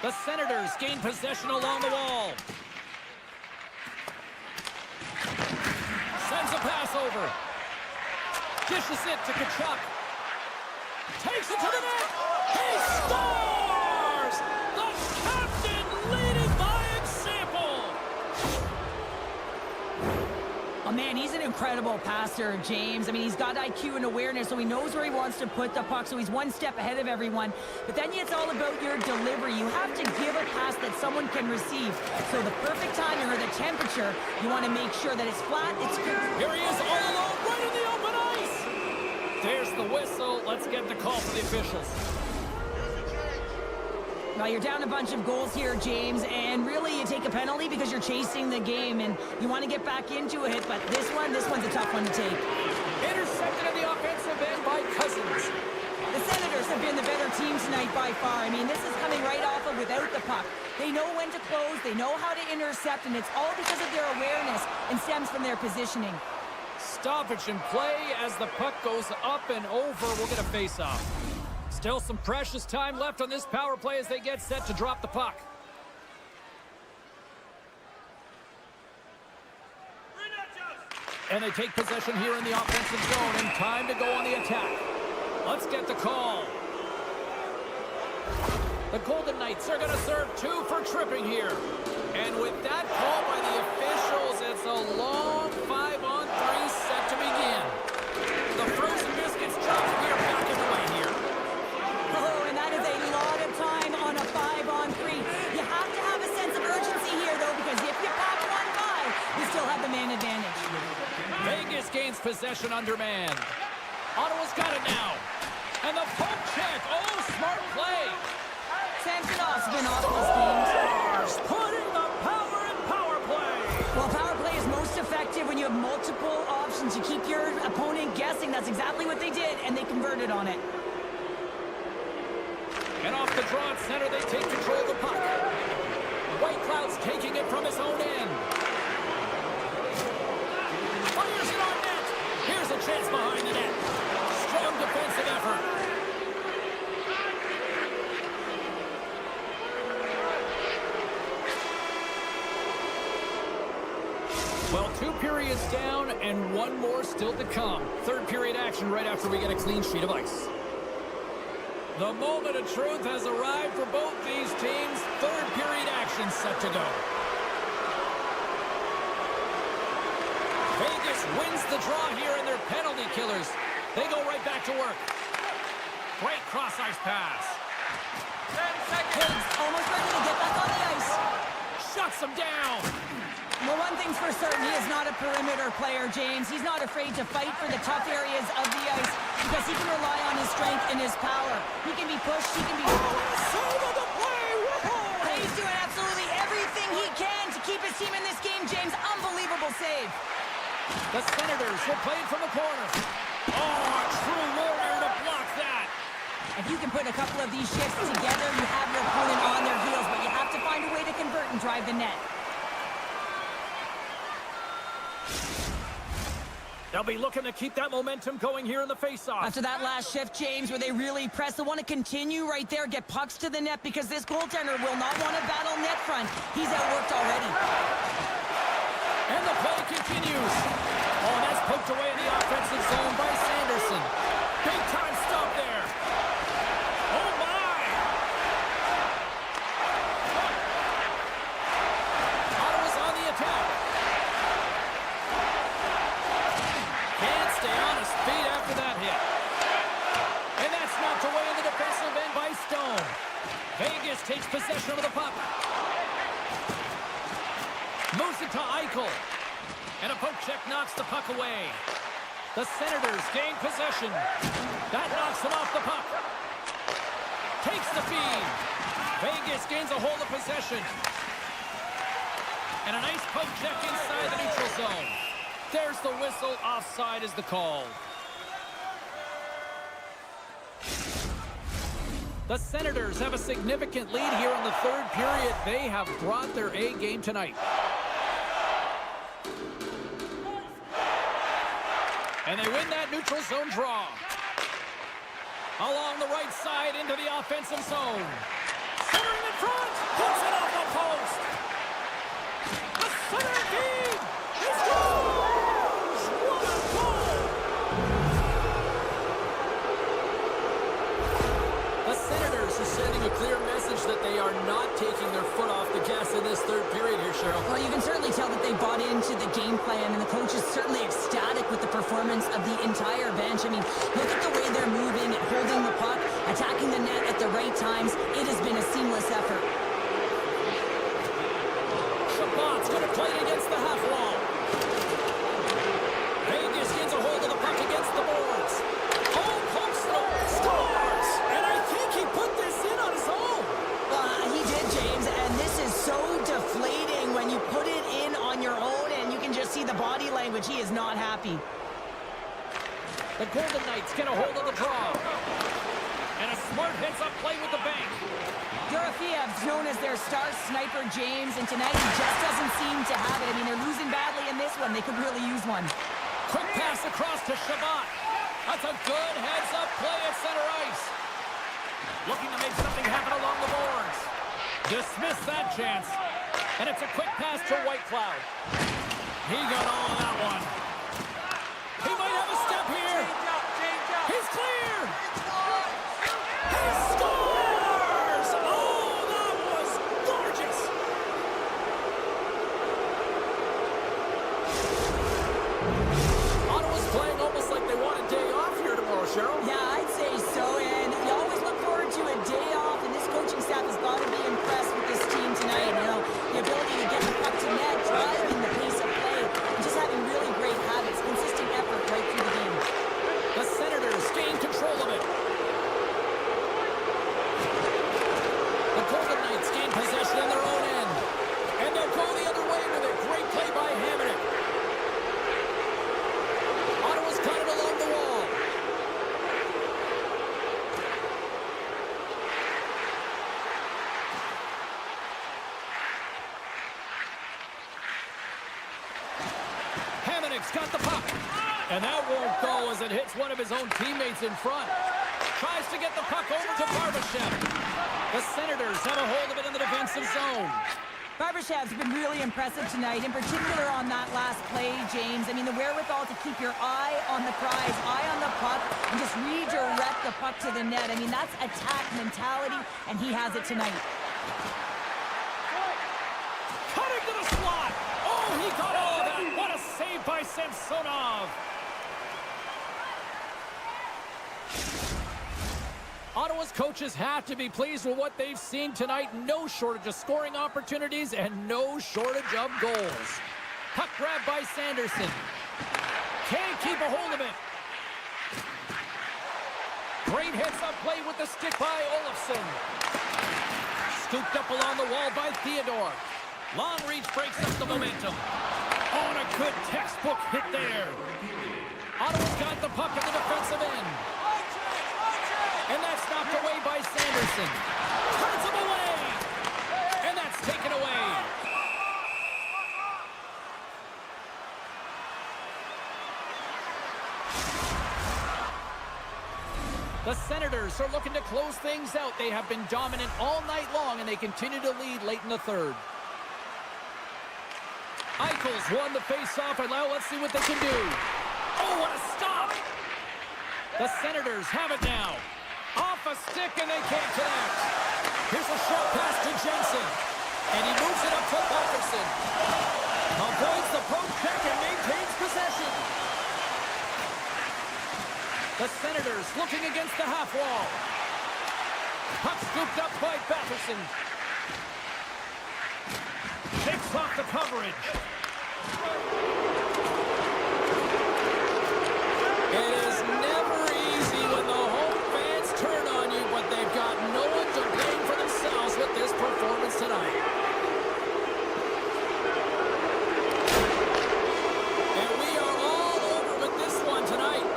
The Senators gain possession along the wall. Sends a pass over. Dishes it to Kachuk. Takes it to the net. He scores! The captain leading by example. Oh, man, he's an incredible passer, James. I mean, he's got IQ and awareness, so he knows where he wants to put the puck, so he's one step ahead of everyone. But then it's all about your delivery. You have to give a pass that someone can receive. So the perfect timing or the temperature, you want to make sure that it's flat, it's good. Here he is all alone, right in the open ice. There's the whistle. Let's get the call for the officials. Well, you're down a bunch of goals here, James, and really you take a penalty because you're chasing the game and you want to get back into it, but this one's a tough one to take. Intercepted in the offensive end by Cousins. The Senators have been the better team tonight by far. I mean, this is coming right off of without the puck. They know when to close, they know how to intercept, and it's all because of their awareness and stems from their positioning. Stoppage in play as the puck goes up and over. We'll get a face-off. Still some precious time left on this power play as they get set to drop the puck. And they take possession here in the offensive zone, and time to go on the attack. Let's get the call. The Golden Knights are going to serve 2 for tripping here. And with that call by the officials, it's a long 5-on-3 set to begin. The frozen biscuits drop here back in the way here. Oh, and that is a lot of time on a 5-on-3. You have to have a sense of urgency here, though, because if you pop one by, you still have the man advantage. Vegas gains possession under man. Ottawa's got it now. And the poke check. Oh, smart play. Samsonov's been off these games. Stars putting the power in power play. Well, power play is most effective when you have multiple options. You keep your opponent guessing. That's exactly what they did, and they converted on it. And off the draw at center, they take control of the puck. White Cloud's taking it from his own end. Fires it on net. Here's a chance behind the net. Strong defensive effort. Well, 2 periods down and 1 more still to come. Third period action right after we get a clean sheet of ice. The moment of truth has arrived for both these teams. Third period action set to go. Vegas wins the draw here in their penalty killers. They go right back to work. Great cross-ice pass. 10 seconds. Almost ready to get back on the ice. Shuts them down. Well, one thing's for certain, he is not a perimeter player, James. He's not afraid to fight for the tough areas of the ice because he can rely on his strength and his power. He can be pushed, he can be... Save of the play! And he's doing absolutely everything he can to keep his team in this game, James. Unbelievable save. The Senators will play it from the corner. Oh, a true warrior to block that. If you can put a couple of these shifts together, you have your opponent on their heels, but you have to find a way to convert and drive the net. They'll be looking to keep that momentum going here in the face-off. After that last shift, James, where they really press, they want to continue right there, get pucks to the net, because this goaltender will not want to battle net front. He's outworked already. And the play continues. Oh, and that's poked away in the offensive zone by Sanderson. Big time stop there. Oh, my! Ottawa's on the attack. Can't stay on his feet after that hit. And that's knocked away in the defensive end by Stone. Vegas takes possession of the puck. Moves it to Eichel. And a poke check knocks the puck away. The Senators gain possession. That knocks them off the puck. Takes the feed. Vegas gains a hold of possession. And a nice poke check inside the neutral zone. There's the whistle. Offside is the call. The Senators have a significant lead here in the third period. They have brought their A game tonight. And they win that neutral zone draw. Along the right side into the offensive zone. Centering in front. Puts it off the post. The center feed. He scores! What a goal! The Senators are sending a clear message that they are not taking their foot off the gas in this third period here, Cheryl. Well, you can certainly tell that they bought into the game plan, and the coach is certainly ecstatic with the performance of the entire bench. I mean, look at the way they're moving and holding the puck, attacking the net at the right times. It has been a seamless effort. Chabot's going to play it against the half wall. Vegas gets a hold of the puck against the boards. Oh, happy. The Golden Knights get a hold of the draw. And a smart heads-up play with the bank. Dorofiev's known as their star sniper, James, and tonight he just doesn't seem to have it. I mean, they're losing badly in this one. They could really use one. Quick pass across to Shabbat. That's a good heads-up play at center ice. Looking to make something happen along the boards. Dismiss that chance. And it's a quick pass to Whitecloud. He got all of that one. He might have a step here. He's cleared. He scores! Oh, that was gorgeous. Ottawa's playing almost like they want a day off here tomorrow, Cheryl. Yeah, I'd say so, and you always look forward to a day off, and this coaching staff has got to be impressed with this team tonight. You know, the ability to get the puck to net, driving the pace of play, and just having really great habits, consistent effort right through the game. The Senators gain control of it. The Golden Knights gain possession in their own end. And they'll go the other way with a great play by Hamonic. Ottawa's got it along the wall. Hamonic's got the puck. And that won't go as it hits one of his own teammates in front. Tries to get the puck over to Barbashev. The Senators have a hold of it in the defensive zone. Barbashev's been really impressive tonight, in particular on that last play, James. I mean, the wherewithal to keep your eye on the prize, eye on the puck, and just redirect the puck to the net. I mean, that's attack mentality, and he has it tonight. Cutting to the slot. Oh, he got all of that. What a save by Samsonov. Ottawa's coaches have to be pleased with what they've seen tonight. No shortage of scoring opportunities and no shortage of goals. Puck grab by Sanderson. Can't keep a hold of it. Great heads-up play with the stick by Olofsson. Scooped up along the wall by Theodore. Long reach breaks up the momentum. Oh, and a good textbook hit there. Ottawa's got the puck at the defensive end. And that's knocked away by Sanderson. Turns him away. And that's taken away. The Senators are looking to close things out. They have been dominant all night long, and they continue to lead late in the third. Eichel's won the face-off, and now let's see what they can do. Oh, what a stop! The Senators have it now. Off a stick, and they can't connect. Here's a short pass to Jensen. And he moves it up to Parkinson. Avoids the poke check and maintains possession. The Senators looking against the half wall. Puck scooped up by Batherson. Takes off the coverage. It is never easy when the home fans turn on you, but they've got no one to blame for themselves with this performance tonight. And we are all over with this one tonight.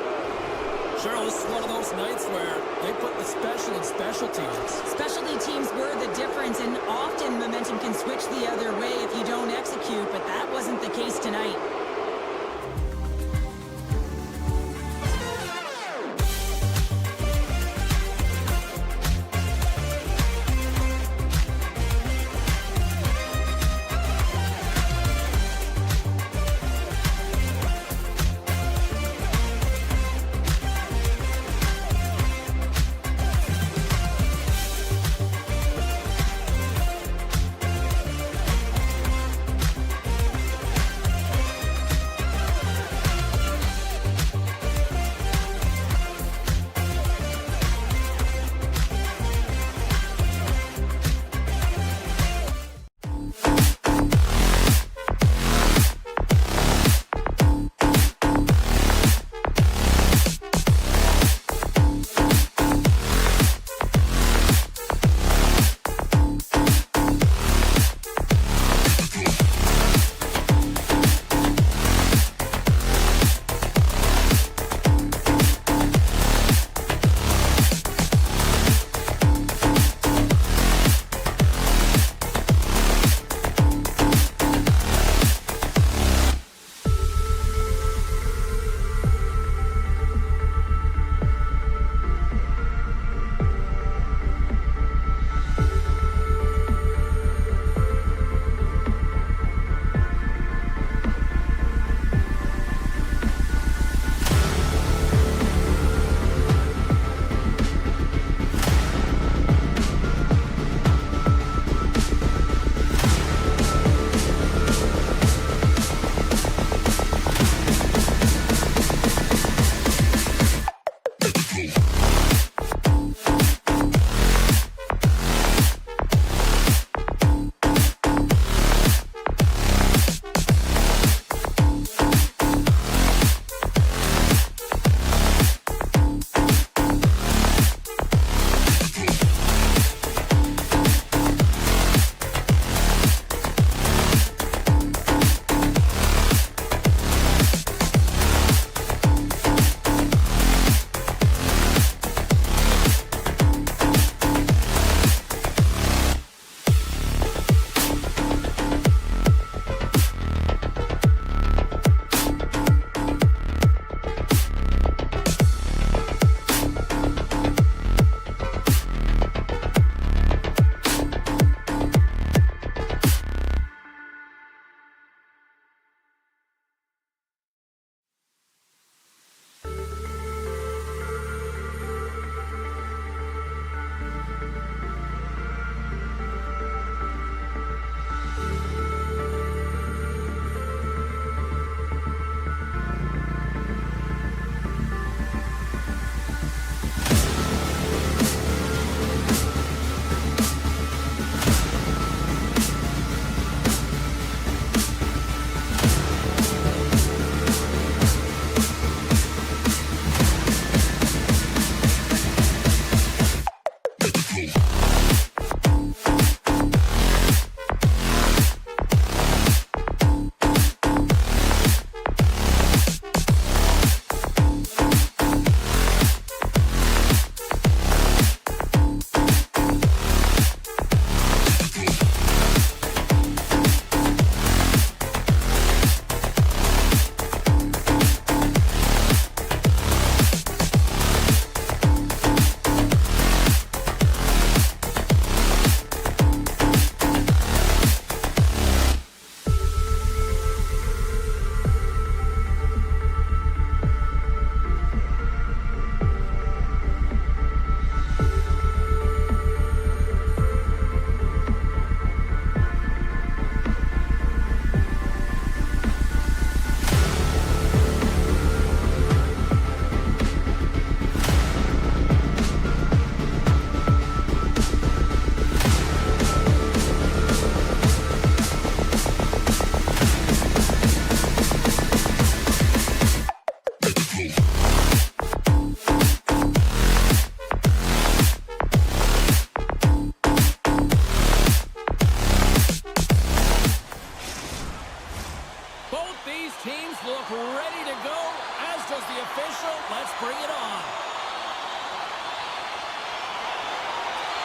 Cheryl, this is one of those nights where they put the special in special teams. Specialty teams were the difference, and often momentum can switch the other way if you don't execute, but that wasn't the case tonight.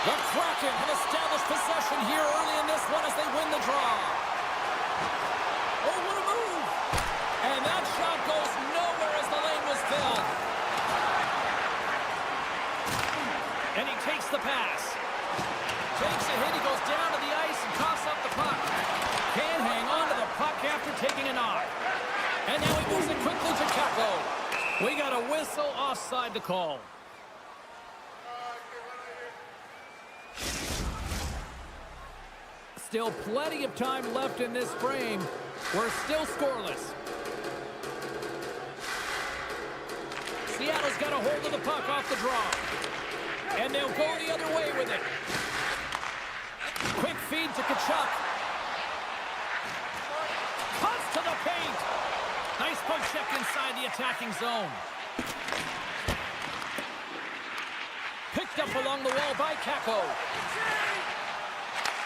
The Kraken have established possession here early in this one as they win the draw. Oh, what a move! And that shot goes nowhere as the lane was filled. And he takes the pass. Takes a hit, he goes down to the ice and coughs up the puck. Can't hang on to the puck after taking a knock. And now he moves it quickly to Kako. We got a whistle offside to call. Still plenty of time left in this frame. We're still scoreless. Seattle's got a hold of the puck off the draw. And they'll go the other way with it. Quick feed to Kachuk. Cuts to the paint. Nice puck check inside the attacking zone. Picked up along the wall by Kako.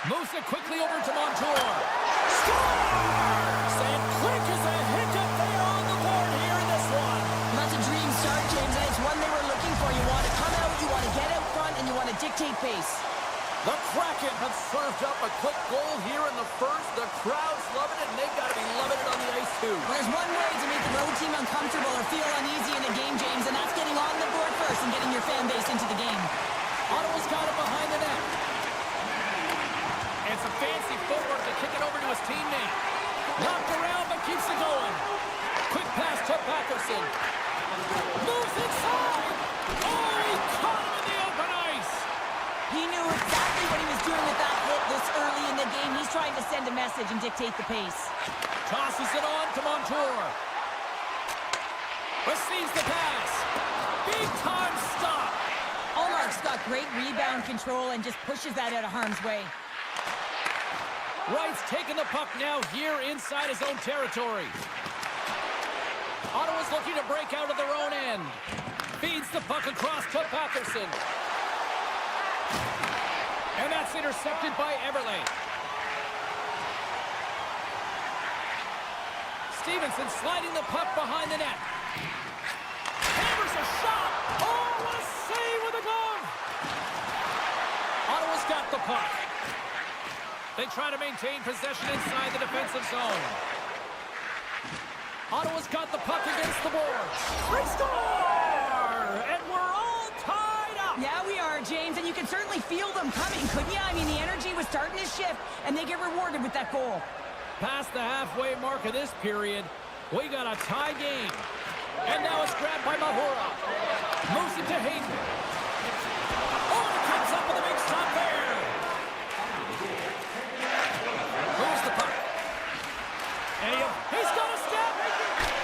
Moves it quickly over to Montour. Scores! And quick as a hiccup there on the board here in this one. That's a dream start, James, and it's one they were looking for. You want to come out, you want to get out front, and you want to dictate pace. The Kraken have served up a quick goal here in the first. The crowd's loving it, and they've got to be loving it on the ice, too. Well, there's one way to make the road team uncomfortable or feel uneasy in the game, James, and that's getting on the board first and getting your fan base into the game. Ottawa's got it behind the net. And some fancy footwork to kick it over to his teammate. Knocked around, but keeps it going. Quick pass to Patterson. Moves inside. Oh, he caught him in the open ice. He knew exactly what he was doing with that hit this early in the game. He's trying to send a message and dictate the pace. Tosses it on to Montour. Receives the pass. Big time stop. Allmark's got great rebound control and just pushes that out of harm's way. Wright's taking the puck now here inside his own territory. Ottawa's looking to break out of their own end. Feeds the puck across to Patterson. And that's intercepted by Everly. Stevenson sliding the puck behind the net. Hammers a shot. Oh, what a save with a glove. Ottawa's got the puck. They try to maintain possession inside the defensive zone. Ottawa's got the puck against the boards. They score! And we're all tied up. Yeah, we are, James, and you can certainly feel them coming, couldn't you? I mean, the energy was starting to shift, and they get rewarded with that goal. Past the halfway mark of this period, we got a tie game. And now it's grabbed by Mahura. Moves it to Hayden. Oh, it comes up with a big stop there. Moves the puck. And he's got a step.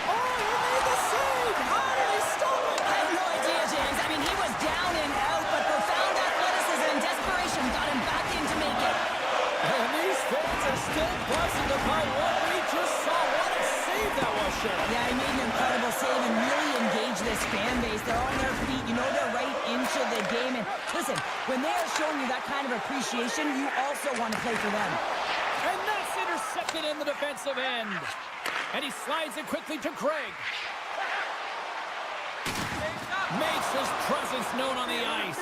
Oh, he made the save. How did he stop it? I have no idea, James. I mean, he was down and out, but profound athleticism and desperation got him back in to make it. And these fans are still buzzing about what we just saw. What a save that was, Sheriff. Yeah, he made an incredible save and really engaged this fan base. They're on their feet. You know they're right into the game. And listen, when they are showing you that kind of appreciation, you also want to play for them. And that's intercepted in the defensive end. And he slides it quickly to Craig. Makes his presence known on the ice.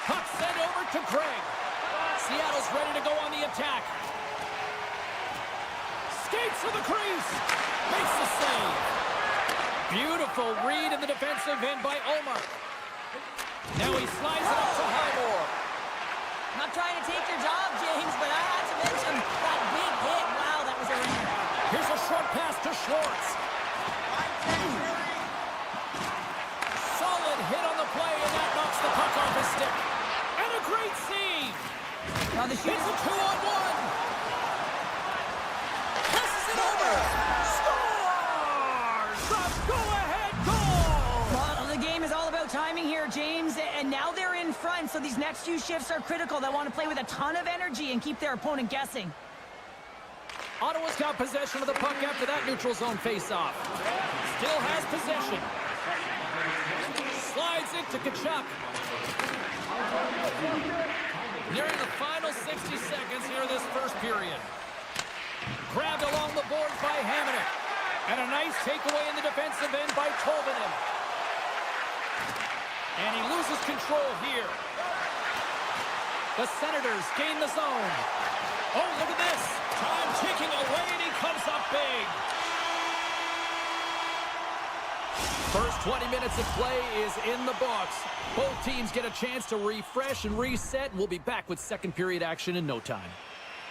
Puck sent over to Craig. Seattle's ready to go on the attack. Skates to the crease. Makes the save. Beautiful read in the defensive end by Omar. Now he slides it up to Highmore. Not trying to take your job, James, but I had to mention that big hit. Wow, that was a ringer. Here's a short pass to Schwartz. Solid hit on the play, and that knocks the puck off his stick. And a great save. Well, the It's a 2-on-1. Passes it over. Scores! The go-ahead goal! Well, the game is all about timing here, James, and now they're in front, so these next few shifts are critical. They want to play with a ton of energy and keep their opponent guessing. Ottawa's got possession of the puck after that neutral zone face-off. Still has possession. Slides it to Kachuk. Nearing the final 60 seconds here of this first period. Grabbed along the boards by Hamonic. And a nice takeaway in the defensive end by Tolvanen. And he loses control here. The Senators gain the zone. Oh, look at this. Time ticking away, and he comes up big. First 20 minutes of play is in the books. Both teams get a chance to refresh and reset. We'll be back with second period action in no time.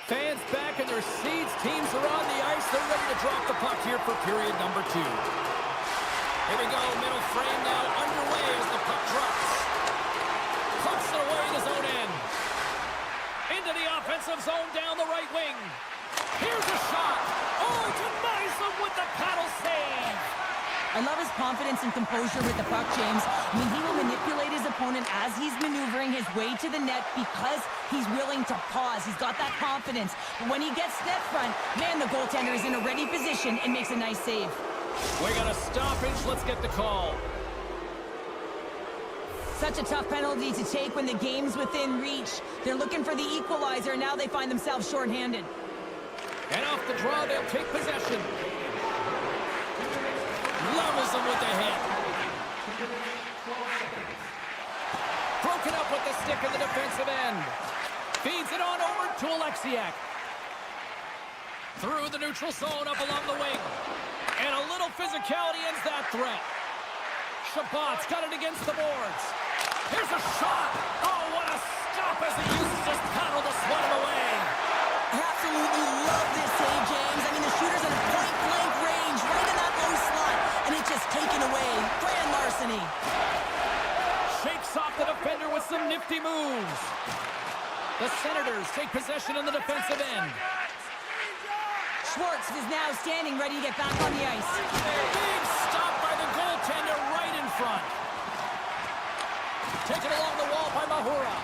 Fans back in their seats. Teams are on the ice. They're ready to drop the puck here for period number 2. Here we go. Middle frame now underway as the puck drops. Pucks it away in his own end. Into the offensive zone down the right wing. Here's a shot. Oh, denies him with the paddle save. I love his confidence and composure with the puck, James. I mean, he will manipulate his opponent as he's maneuvering his way to the net because he's willing to pause. He's got that confidence. But when he gets net front, man, the goaltender is in a ready position and makes a nice save. We got a stoppage. Let's get the call. Such a tough penalty to take when the game's within reach. They're looking for the equalizer, and now they find themselves shorthanded. And off the draw, they'll take possession. Levels him with the hit. Broken up with the stick in the defensive end. Feeds it on over to Alexiak. Through the neutral zone, up along the wing. And a little physicality ends that threat. Shabbat's got it against the boards. Here's a shot. Oh, what a stop as he uses his paddle to swat it away. I absolutely love this save, James. I mean, the shooter's in point-blank range, right in that low slot, and it's just taken away. Grand larceny. Shakes off the defender with some nifty moves. The Senators take possession in the defensive end. Schwartz is now standing ready to get back on the ice. Big stop by the goaltender right in front. Taken along the wall by Mahura.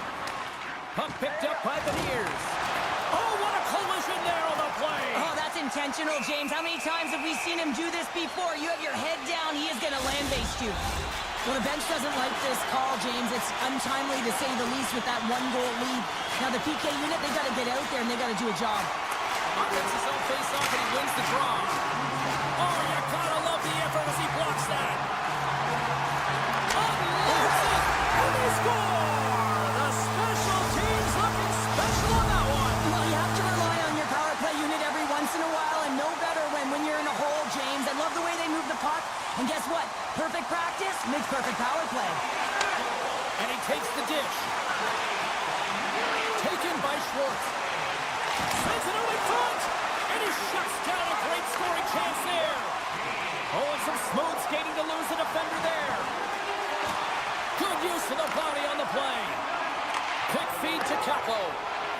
Puck picked up by Beniers. Oh, what a collision there on the play. Oh, that's intentional, James. How many times have we seen him do this before? You have your head down, he is going to land-base you. Well, the bench doesn't like this call, James. It's untimely to say the least with that one-goal lead. Now, the PK unit, they got to get out there and they got to do a job. Offense his own face-off and he wins the draw. Oh, you gotta love the effort as he blocks that. Unloads it, and they score! The special teams looking special on that one. Well, you have to rely on your power play unit every once in a while, and no better when you're in a hole, James. I love the way they move the puck, and guess what? Perfect practice makes perfect power play. And he takes the dish. Taken by Schwartz. Sends it out in front, and he shuts down a great scoring chance there. Oh, and some smooth skating to lose the defender there. Good use of the body on the play. Quick feed to Capo.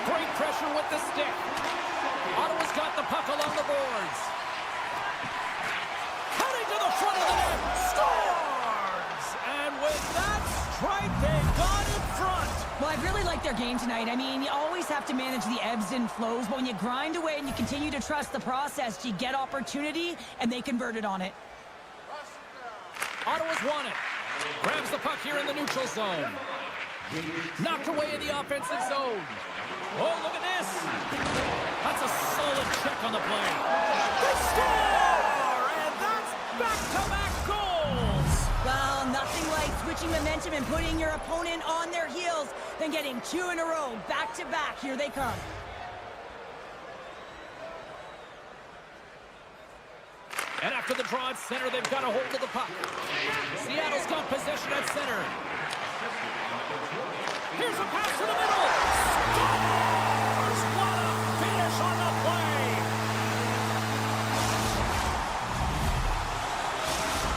Great pressure with the stick. Ottawa's got the puck along the boards. Cutting to the front of the net. Scores! And with that strike, they got in front. Well, I really like their game tonight. I mean, you always have to manage the ebbs and flows, but when you grind away and you continue to trust the process, you get opportunity, and they converted on it. Ottawa's won it. Grabs the puck here in the neutral zone. Knocked away in the offensive zone. Oh, look at this. That's a solid check on the play. They score! And that's back-to-back goals. Well, nothing like switching momentum and putting your opponent on their heels than getting 2 in a row, back-to-back. Here they come. And after the draw at center, they've got a hold of the puck. Seattle's got possession at center. Here's a pass to the middle. Scores! What a finish on the play.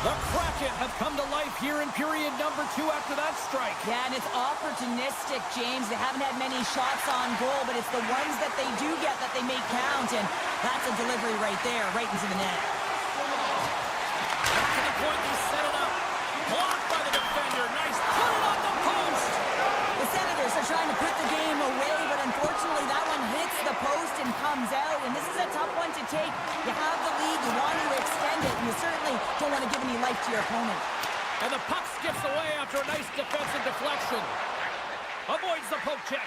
The Kraken have come to life here in period number 2 after that strike. Yeah, and it's opportunistic, James. They haven't had many shots on goal, but it's the ones that they do get that they make count, and that's a delivery right there, right into the net. Back to the point, they set it up. Blocked by the defender. Nice put it on the post. The Senators are trying to put the game away, but unfortunately that one hits the post and comes out, and this is a tough one to take. You have the lead, you want to extend it, and you certainly don't want to give any life to your opponent. And the puck skips away after a nice defensive deflection. Avoids the poke check.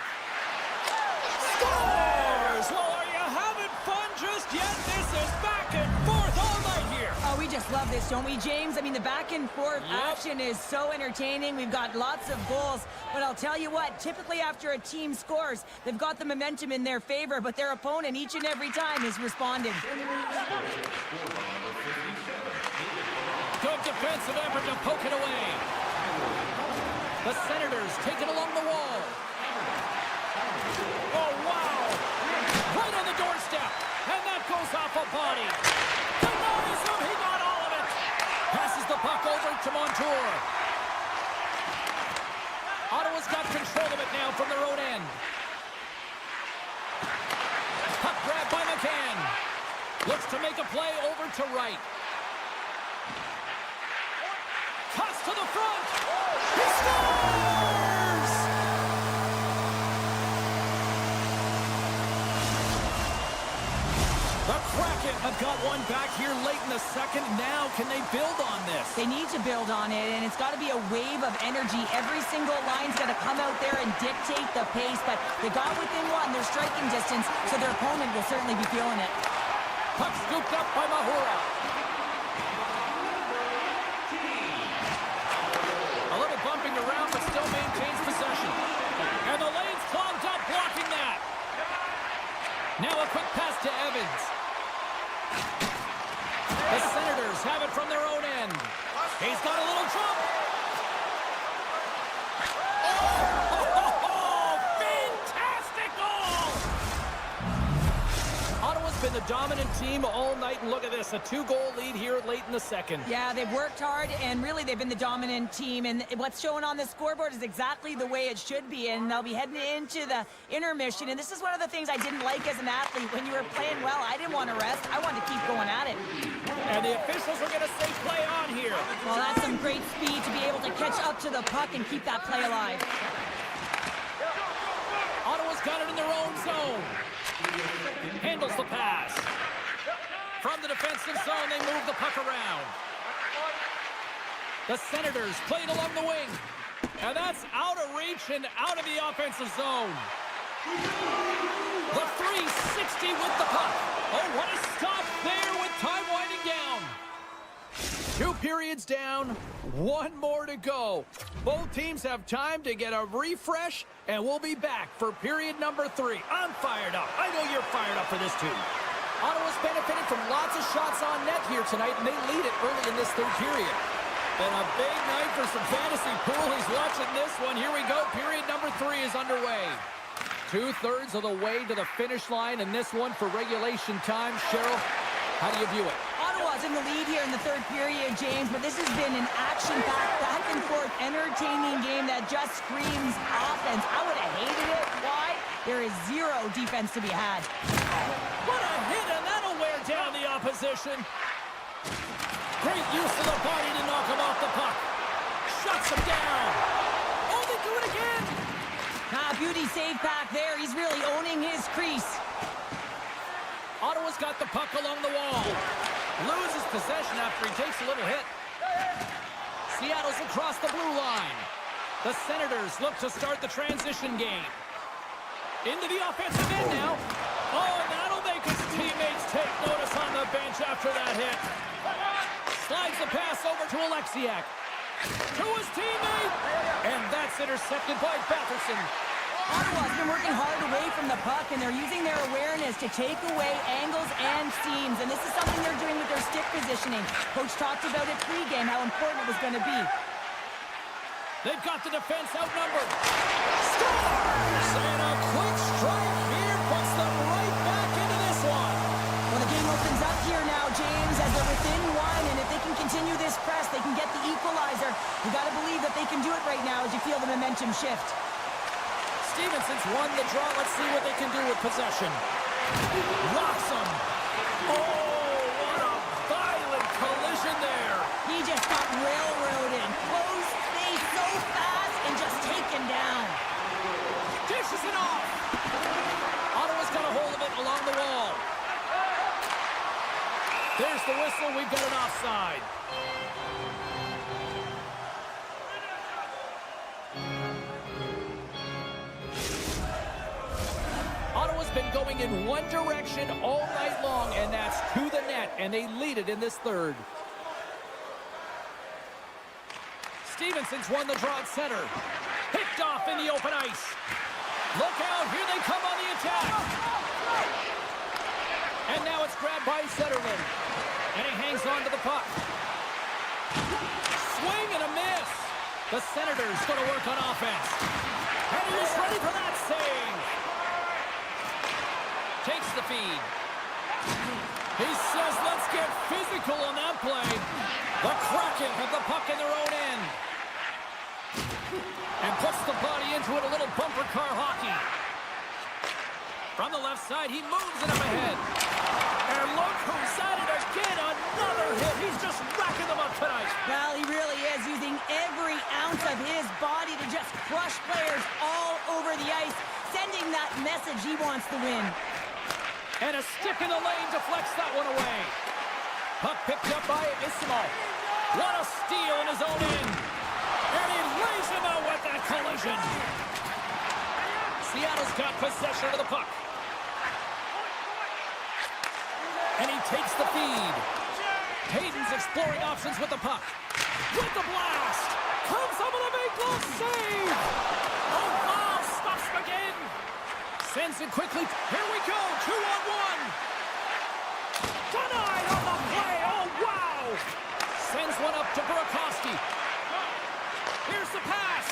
Scores! Well, are you having fun just yet? This is back and forth all night here. Oh, we just just love this, don't we, James? I mean, the back and forth action is so entertaining. We've got lots of goals. But I'll tell you what, typically after a team scores, they've got the momentum in their favor, but their opponent each and every time has responded. Good defensive effort to poke it away. The Senators take it along the wall. Oh, wow. Right on the doorstep. And that goes off a body. Denies him. He got all of it. Passes the puck over to Montour. Ottawa's got control of it now from their own end. Puck grab by McCann. Looks to make a play over to right. Toss to the front. He scores! The Kraken have got one back here late in the second. Now, can they build on this? They need to build on it, and it's got to be a wave of energy. Every single line's got to come out there and dictate the pace, but they got within one, their striking distance, so their opponent will certainly be feeling it. Puck scooped up by Mahura. A little bumping around, but still maintains possession. And the lane's clogged up, blocking that. Now a quick pass to Evans. The Senators have it from their own end. He's got a little jump. Oh, fantastic goal! Ottawa's been the dominant team all night, and look at this, a 2-goal lead here late in the second. Yeah, they've worked hard, and really they've been the dominant team, and what's showing on the scoreboard is exactly the way it should be, and they'll be heading into the intermission, and this is one of the things I didn't like as an athlete. When you were playing well, I didn't want to rest. I wanted to keep going at it. And the officials are going to say play on here. Well, that's some great speed to be able to catch up to the puck and keep that play alive. Ottawa's got it in their own zone. Handles the pass. From the defensive zone, they move the puck around. The Senators playing along the wing. And that's out of reach and out of the offensive zone. The 360 with the puck. Oh, what a stop there with time winding down. 2 periods down, 1 more to go. Both teams have time to get a refresh, and we'll be back for period number 3. I'm fired up. I know you're fired up for this too. Ottawa's benefited from lots of shots on net here tonight, and they lead it early in this 3rd period. And a big night for some fantasy poolies watching this one. Here we go. Period number 3 is underway. 2/3 of the way to the finish line, and this one for regulation time. Cheryl, how do you view it? Ottawa's in the lead here in the 3rd period, James, but this has been an action-packed, back-and-forth, entertaining game that just screams offense. I would have hated it. Why? There is 0 defense to be had. What a hit, and that'll wear down the opposition. Great use of the body to knock him off the puck. Shuts him down. Oh, they do it again. Beauty save back there. He's really owning his crease. Ottawa's got the puck along the wall. Loses possession after he takes a little hit. Seattle's across the blue line. The Senators look to start the transition game. Into the offensive end now. Oh, and that'll make his teammates take notice on the bench after that hit. Slides the pass over to Alexiak. To his teammate. And that's intercepted by Batherson. Ottawa's been working hard away from the puck, and they're using their awareness to take away angles and seams. And this is something they're doing with their stick positioning. Coach talked about it pregame, how important it was going to be. They've got the defense outnumbered. Scores! And a quick strike here puts them right back into this one. Well, the game opens up here now, James, as they're within 1, and if they can continue this press, they can get the equalizer. You got to believe that they can do it right now as you feel the momentum shift. Stevenson's won the draw. Let's see what they can do with possession. Locks him. Oh, what a violent collision there. He just got railroaded. Closed space so fast and just taken down. Dishes it off. Ottawa's got a hold of it along the wall. There's the whistle. We've got an offside. Ottawa's been going in one direction all night long, and that's to the net, and they lead it in this 3rd. Stevenson's won the draw at center. Picked off in the open ice. Look out, here they come on the attack. And now it's grabbed by Zetterman. And he hangs on to the puck. Swing and a miss. The Senators going to work on offense. And he's ready for that save. Takes the feed. He says, let's get physical on that play. The Kraken have the puck in their own end. And puts the body into it, a little bumper car hockey. From the left side, he moves it up ahead. And look who's at it again, another hit. He's just racking them up tonight. Well, he really is using every ounce of his body to just crush players all over the ice, sending that message he wants to win. And a stick in the lane deflects that one away. Puck picked up by Ismo. What a steal in his own end. And he lays him out with that collision. Seattle's got possession of the puck. And he takes the feed. Hayden's exploring options with the puck. With the blast. Comes up with a big glove save. Oh, wow. Stops him again. Sends it quickly. Here we go. 2-on-1. Denied on the play. Oh, wow. Sends one up to Burakovsky. Here's the pass.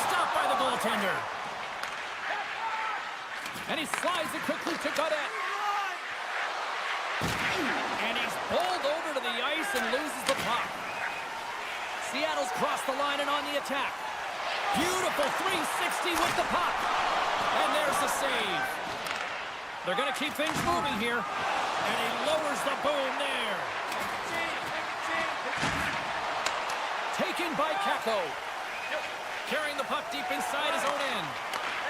Stopped by the goaltender. And he slides it quickly to Godet. And he's bowled over to the ice and loses the puck. Seattle's crossed the line and on the attack. Beautiful 360 with the puck. And there's the save. They're going to keep things moving here. And he lowers the boom there. Taken by Kakko. Carrying the puck deep inside his own end.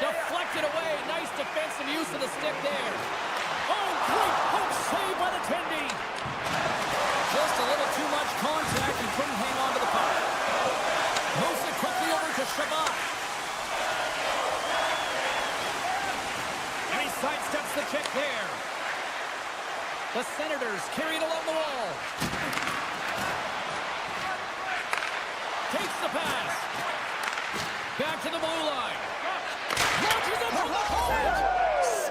Deflected away. Nice defensive use of the stick there. Oh, great poke save by the Tendy. Just a little too much contact and couldn't hang on to the puck. Moves it quickly over to Shabbat. And he sidesteps the check there. The Senators carry it along the wall. Takes the pass. Back to the blue line. Launches it from the point.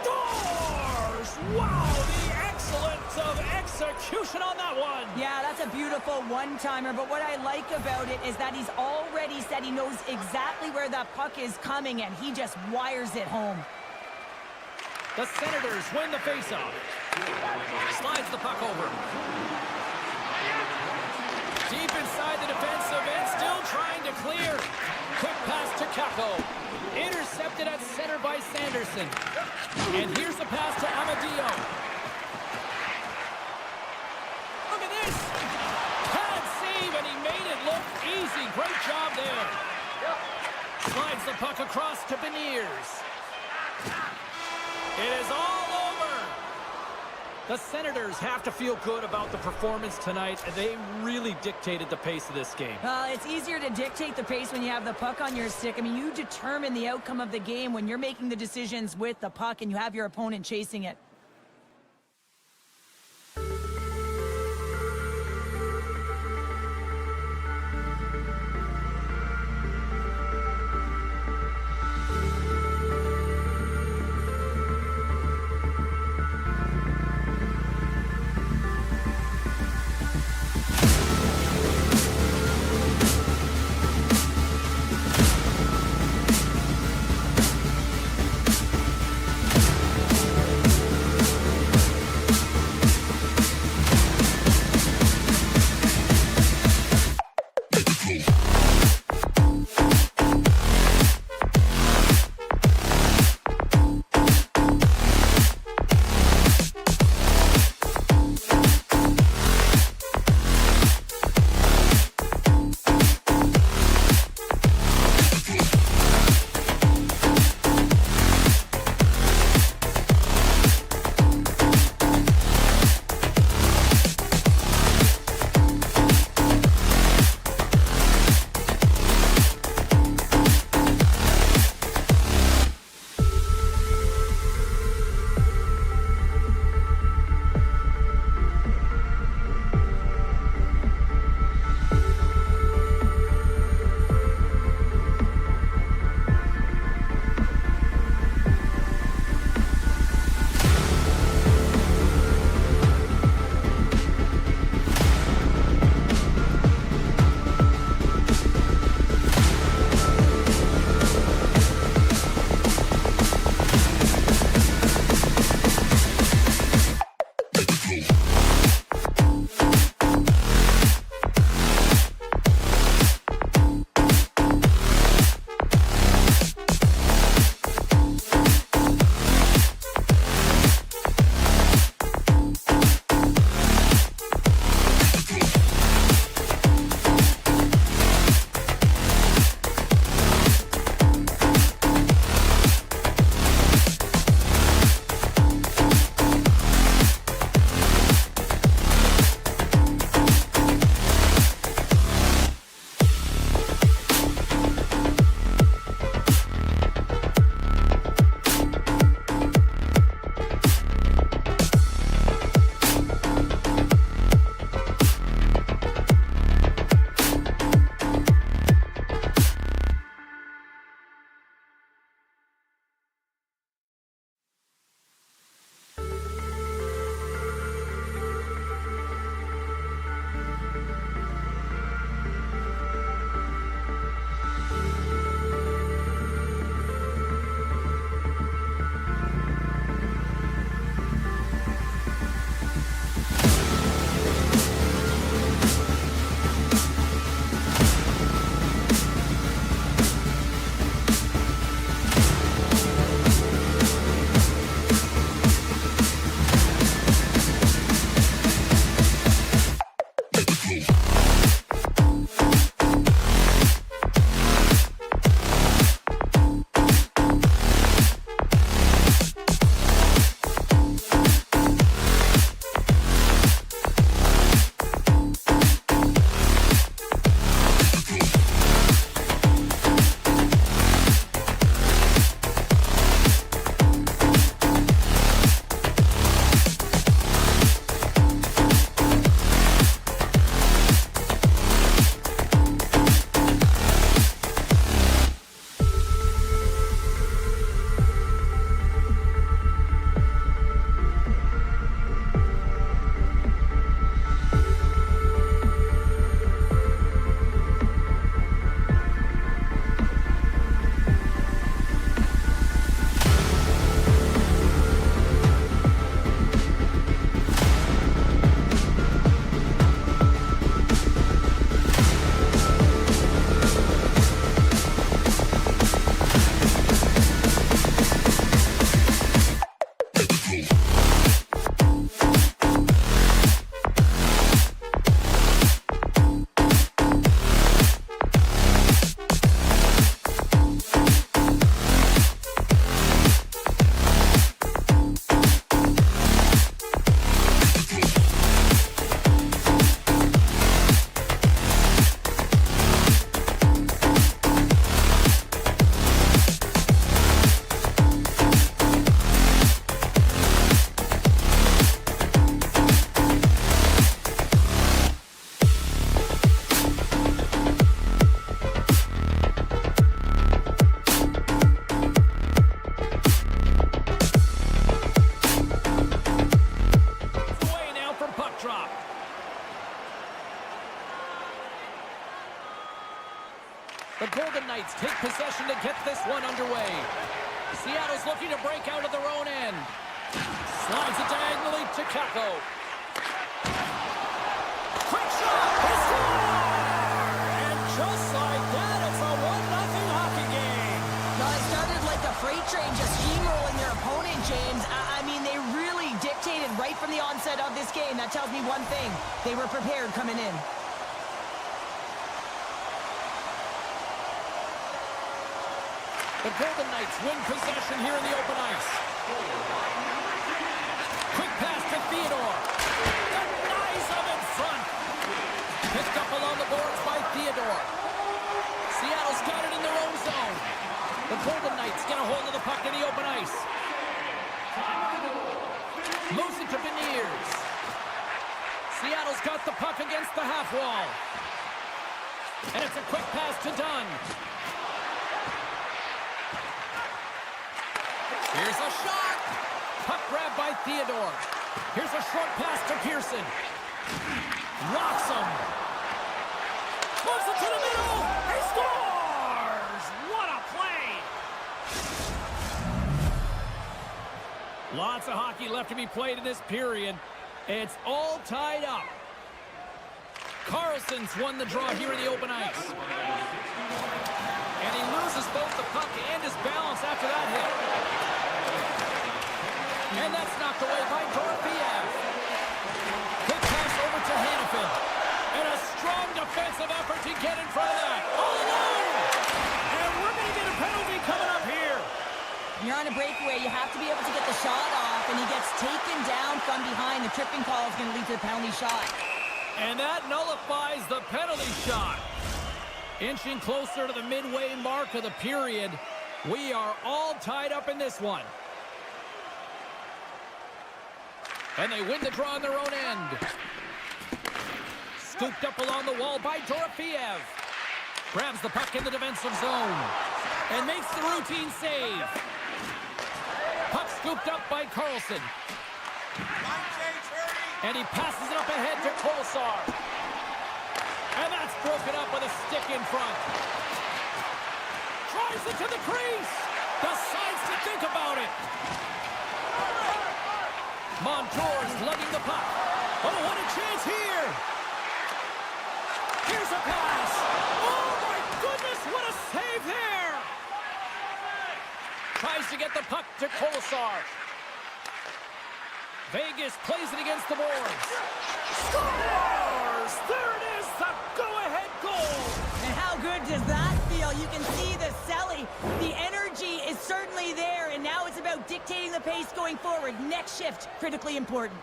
Scores! Wow, the excellence of execution on that one. Yeah, that's a beautiful one-timer, but what I like about it is that he's already said he knows exactly where that puck is coming, and he just wires it home. The Senators win the faceoff. Slides the puck over. Deep inside the defensive end, still trying to clear. Quick pass to Kakko. Intercepted at center by Sanderson. And here's the pass to Amadio. Look at this. Pad save, and he made it look easy. Great job there. Slides the puck across to Beniers. It is all over. The Senators have to feel good about the performance tonight. They really dictated the pace of this game. It's easier to dictate the pace when you have the puck on your stick. I mean, you determine the outcome of the game when you're making the decisions with the puck and you have your opponent chasing it. possession to get this one underway. Seattle's looking to break out of their own end. Slides it diagonally to Kako. Quick shot! He scores! And just like that, it's a 1-0 hockey game. Well, it started like a freight train just steamrolling their opponent, James. I mean, they really dictated right from the onset of this game. That tells me one thing. They were prepared coming in. The Golden Knights win possession here in the open ice. Quick pass to Theodore. Denies him in front. Picked up along the boards by Theodore. Seattle's got it in their own zone. The Golden Knights get a hold of the puck in the open ice. Moves it to Beniers. Seattle's got the puck against the half wall. And it's a quick pass to Dunn. Here's a shot. Puck grab by Theodore. Here's a short pass to Pearson. Rocks him. Moves it to the middle. He scores! What a play! Lots of hockey left to be played in this period. It's all tied up. Carlson's won the draw here in the open ice. And he loses both the puck and his balance after that hit. And that's knocked away by Dorofeev. Quick pass over to Hannafin. And a strong defensive effort to get in front of that. All alone! And we're going to get a penalty coming up here. You're on a breakaway. You have to be able to get the shot off, and he gets taken down from behind. The tripping call is going to lead to the penalty shot. And that nullifies the penalty shot. Inching closer to the midway mark of the period. We are all tied up in this one. And they win the draw on their own end. Scooped up along the wall by Dorofeev. Grabs the puck in the defensive zone. And makes the routine save. Puck scooped up by Carlson. And he passes it up ahead to Kolesar. And that's broken up with a stick in front. Drives it to the crease. Decides to think about it. Montour's lugging the puck. Oh, what a chance here. Here's a pass. Oh, my goodness, what a save there. Tries to get the puck to Kolesar. Vegas plays it against the boards. Scores! There it is, the go-ahead goal. And how good does that feel? You can see the selling. The energy is certainly there, and now it's about dictating the pace going forward. Next shift, critically important.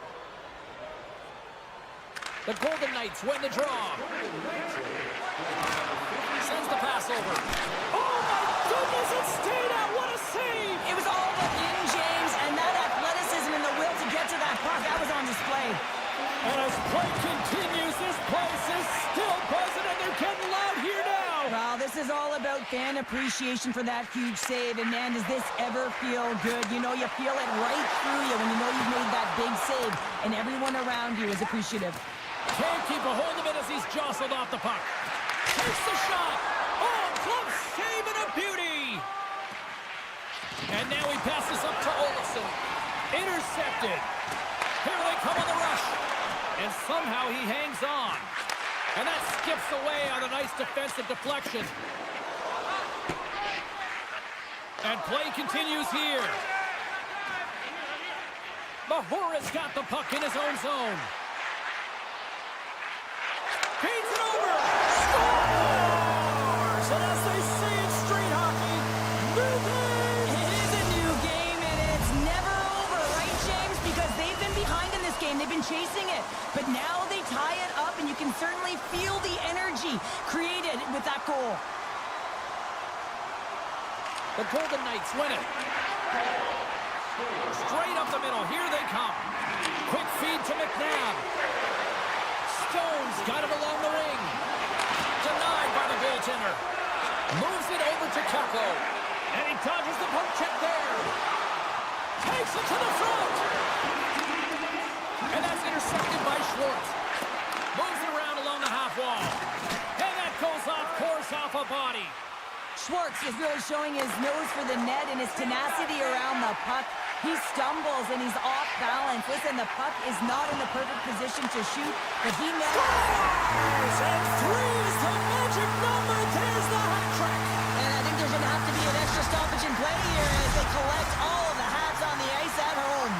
The Golden Knights win the draw. Sends the pass over. Oh, my goodness, it stayed out. What a save. It was all but in, James, and that athleticism and the will to get to that puck, that was on display. And as play continues, this place is still buzzing, and they're getting loud here now. Well, this is all about fan appreciation for that huge save, and man, does this ever feel good. You know, you feel it right through you when you know you've made that big save, and everyone around you is appreciative. Can't keep a hold of it as he's jostled off the puck. Takes the shot. Oh, close save and a beauty. And now he passes up to Olofsson. Intercepted. Here they come on the rush. And somehow he hangs on. And that skips away on a nice defensive deflection. And play continues here. Mahura's got the puck in his own zone. Feeds it over. Scores! And as they say in street hockey, new game. It is a new game, and it's never over, right, James? Because they've been behind in this game. They've been chasing it. But now they tie it up, and you can certainly feel the energy created with that goal. The Golden Knights win it. Straight up the middle. Here they come. Quick feed to McNabb. Stones got it along the wing. Denied by the goaltender. Moves it over to Kako. And he dodges the poke check there. Takes it to the front. And that's intercepted by Schwartz. Moves it around along the half wall. And that goes off course off a body. Schwartz is really showing his nose for the net and his tenacity around the puck. He stumbles and he's off balance. Listen, the puck is not in the perfect position to shoot, but he knows. And three is the magic number. There's the hat trick. And I think there's going to have to be an extra stoppage in play here as they collect all of the hats on the ice at home.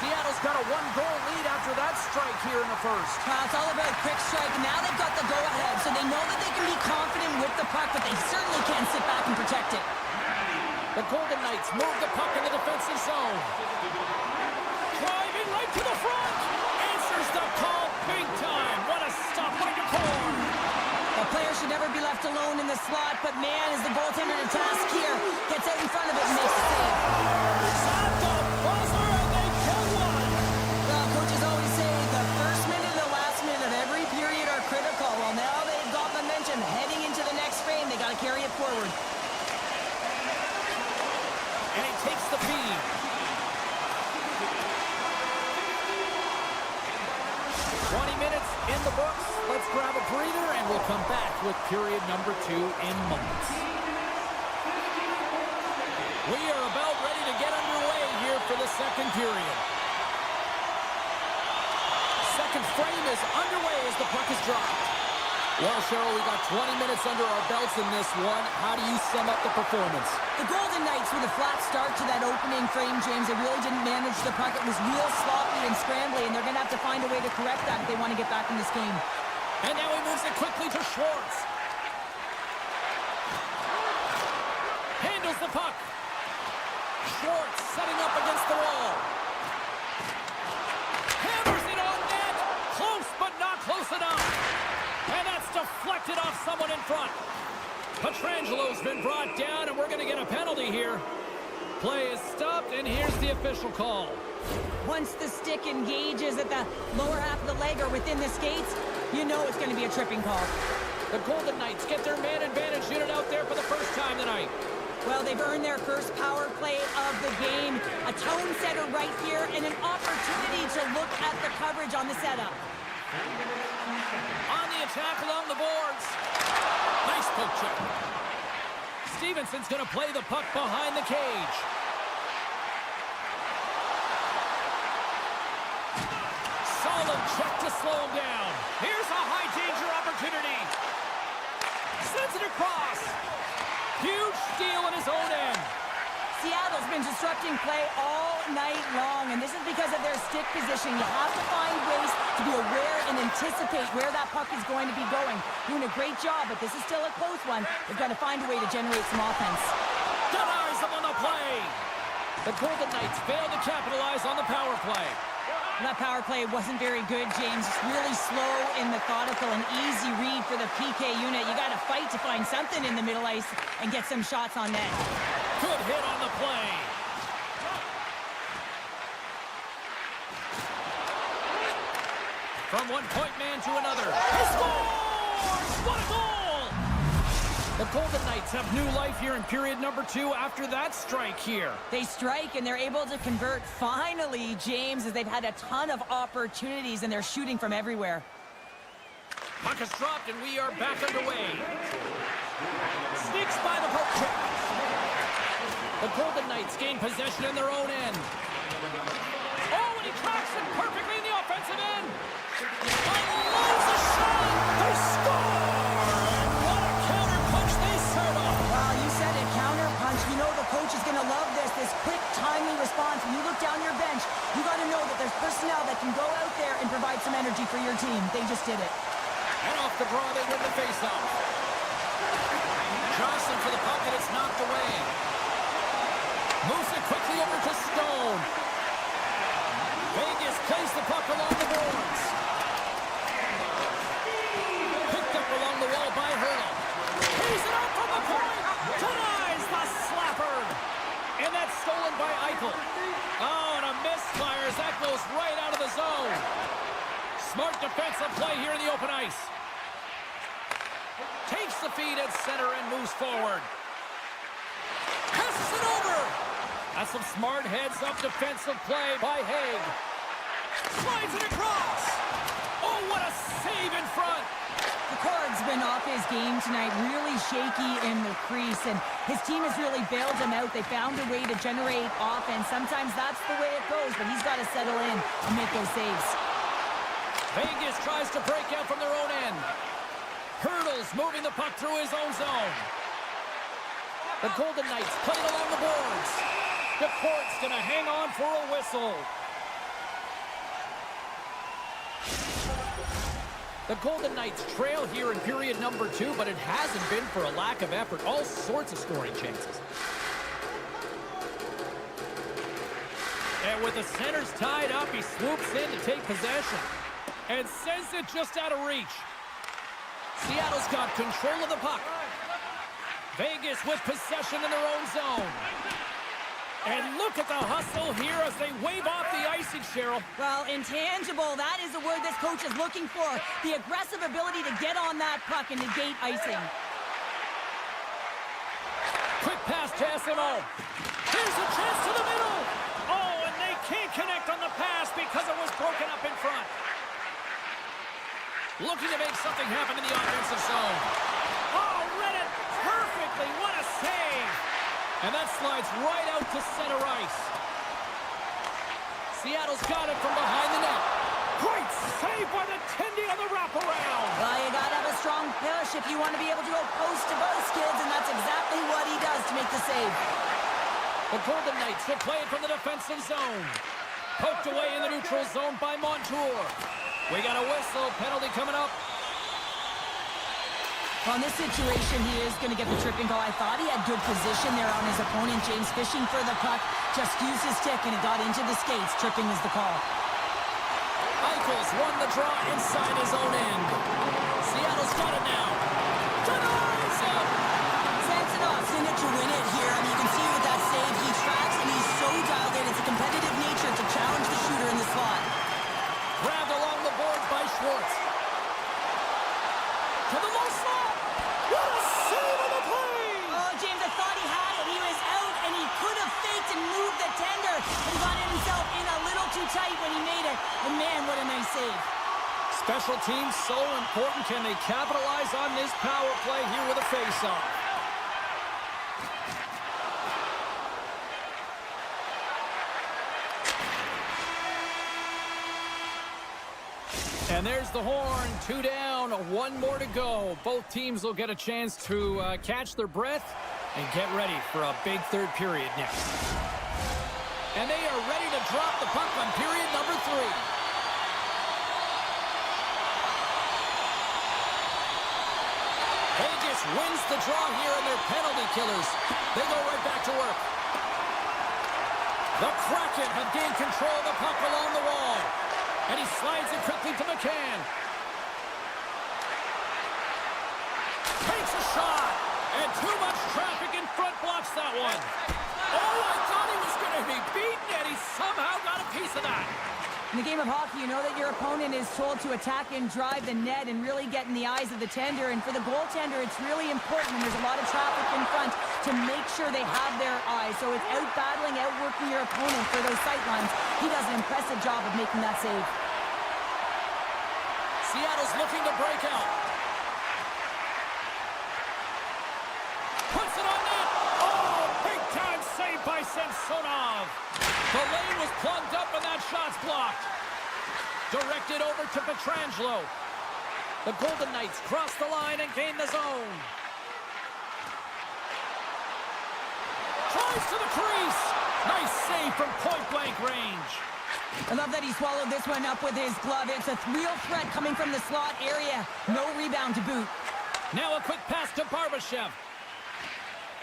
Seattle's got a one-goal lead after that strike here in the first. Well, it's all about quick strike. Now they've got the go-ahead, so they know that they can be confident with the puck, but they certainly can't sit back and protect it. The Golden Knights move the puck in the defensive zone. Driving right to the front. Answers the call big time. What a stop by Decor. A player should never be left alone in the slot, but man, is the goaltender to task here. Gets out in front of it and makes a save. It's at the buzzer, and they get one. Well, coaches always say the first minute and the last minute of every period are critical. Well, now they've got momentum heading into the next frame. They got to carry it forward. And he takes the feed. 20 minutes in the books. Let's grab a breather, and we'll come back with period number 2 in moments. We are about ready to get underway here for the second period. Second frame is underway as the puck is dropped. Well, Cheryl, we got 20 minutes under our belts in this one. How do you sum up the performance? The Golden Knights with a flat start to that opening frame, James. They really didn't manage the puck. It was real sloppy and scrambly, and they're going to have to find a way to correct that if they want to get back in this game. And now he moves it quickly to Schwartz. Handles the puck. Schwartz setting up against the wall. Hammers it on net. Close, but not close enough. And that's deflected off someone in front. Petrangelo's been brought down, and we're going to get a penalty here. Play is stopped, and here's the official call. Once the stick engages at the lower half of the leg or within the skates, you know it's going to be a tripping call. The Golden Knights get their man advantage unit out there for the first time tonight. Well, they've earned their first power play of the game. A tone setter right here and an opportunity to look at the coverage on the setup. On the attack along the boards. Nice poke check. Stevenson's going to play the puck behind the cage. Solid check to slow him down. Here's a high danger opportunity. Sends it across. Huge steal in his own end. Seattle's been disrupting play all night long, and this is because of their stick position. You have to find ways to be aware and anticipate where that puck is going to be going. Doing a great job, but this is still a close one. They've got to find a way to generate some offense. Denies him on the play. The Golden Knights fail to capitalize on the power play. That power play wasn't very good, James. It's really slow and methodical, an easy read for the PK unit. You got to fight to find something in the middle ice and get some shots on net. Good hit on the play. From one point man to another. He scores! What a goal! The Golden Knights have new life here in period number 2 after that strike here. They strike and they're able to convert finally, James, as they've had a ton of opportunities and they're shooting from everywhere. Puck is dropped and we are back underway. Sneaks by the poke check. The Golden Knights gain possession in their own end. Oh, and he tracks it perfectly in the offensive end. Unloads a shot. They score! And what a counter punch they serve up. Well, you said it, counter punch. You know the coach is going to love this quick, timely response. When you look down your bench, you got to know that there's personnel that can go out there and provide some energy for your team. They just did it. And off the draw, they win the faceoff. Johnson for the puck, and it's knocked away. Moves it quickly over to Stone. Vegas plays the puck along the boards. Picked up along the wall by Hurdle. He's it out from the point. Denies the slapper. And that's stolen by Eichel. Oh, and a misfire as that goes right out of the zone. Smart defensive play here in the open ice. Takes the feed at center and moves forward. Passes it over. That's some smart heads-up defensive play by Haig. Slides it across. Oh, what a save in front. The Cord's been off his game tonight, really shaky in the crease, and his team has really bailed him out. They found a way to generate offense. Sometimes that's the way it goes, but he's got to settle in and make those saves. Vegas tries to break out from their own end. Hurdles moving the puck through his own zone. The Golden Knights played along the boards. The court's going to hang on for a whistle. The Golden Knights trail here in period number 2, but it hasn't been for a lack of effort. All sorts of scoring chances. And with the centers tied up, he swoops in to take possession and sends it just out of reach. Seattle's got control of the puck. Vegas with possession in their own zone. And look at the hustle here as they wave off the icing, Cheryl. Well, intangible, that is the word this coach is looking for. The aggressive ability to get on that puck and negate icing. Quick pass to SMO. Here's a chance to the middle. Oh, and they can't connect on the pass because it was broken up in front. Looking to make something happen in the offensive zone. Oh, read it perfectly. What a save. And that slides right out to center ice. Seattle's got it from behind the net. Great save by the Tendy on the wraparound. Well, you got to have a strong push if you want to be able to go post to post, kids, and that's exactly what he does to make the save. The Golden Knights will play it from the defensive zone. Poked away in the neutral zone by Montour. We got a whistle. Penalty coming up. Well, in this situation, he is going to get the tripping goal. I thought he had good position there on his opponent. James fishing for the puck, just used his stick, and it got into the skates. Tripping is the call. Eichels won the draw inside his own end. Seattle's got it now. Denies it! Samsonov's in it to win it here. I mean, you can see with that save, he tracks, and he's so dialed in. It's a competitive nature to challenge the shooter in the slot. Grabbed along the boards by Schwartz. To the low slot. What a save on the play! Oh, James, I thought he had it. He was out, and he could have faked and moved the tender, but he got himself in a little too tight when he made it. And man, what a nice save. Special teams so important. Can they capitalize on this power play here with a face-off? And there's the horn. 2 down, 1 more to go. Both teams will get a chance to catch their breath and get ready for a big third period next. And they are ready to drop the puck on period number 3. Vegas wins the draw here, and they're penalty killers. They go right back to work. The Kraken have gained control of the puck along the wall. And he slides it quickly to McCann. Takes a shot. And too much traffic in front blocks that one. Oh, I thought he was going to be beaten, and he somehow got a piece of that. In the game of hockey, you know that your opponent is told to attack and drive the net and really get in the eyes of the tender. And for the goaltender, it's really important when there's a lot of traffic in front to make sure they have their eyes. So it's out-battling, outworking your opponent for those sight lines. He does an impressive job of making that save. Seattle's looking to break out. Puts it on net. Oh, big-time save by Samsonov. The lane was plugged up and that shot's blocked. Directed over to Pietrangelo. The Golden Knights cross the line and gain the zone. Tries to the crease. Nice save from point-blank range. I love that he swallowed this one up with his glove. It's a real threat coming from the slot area. No rebound to boot. Now a quick pass to Barbashev.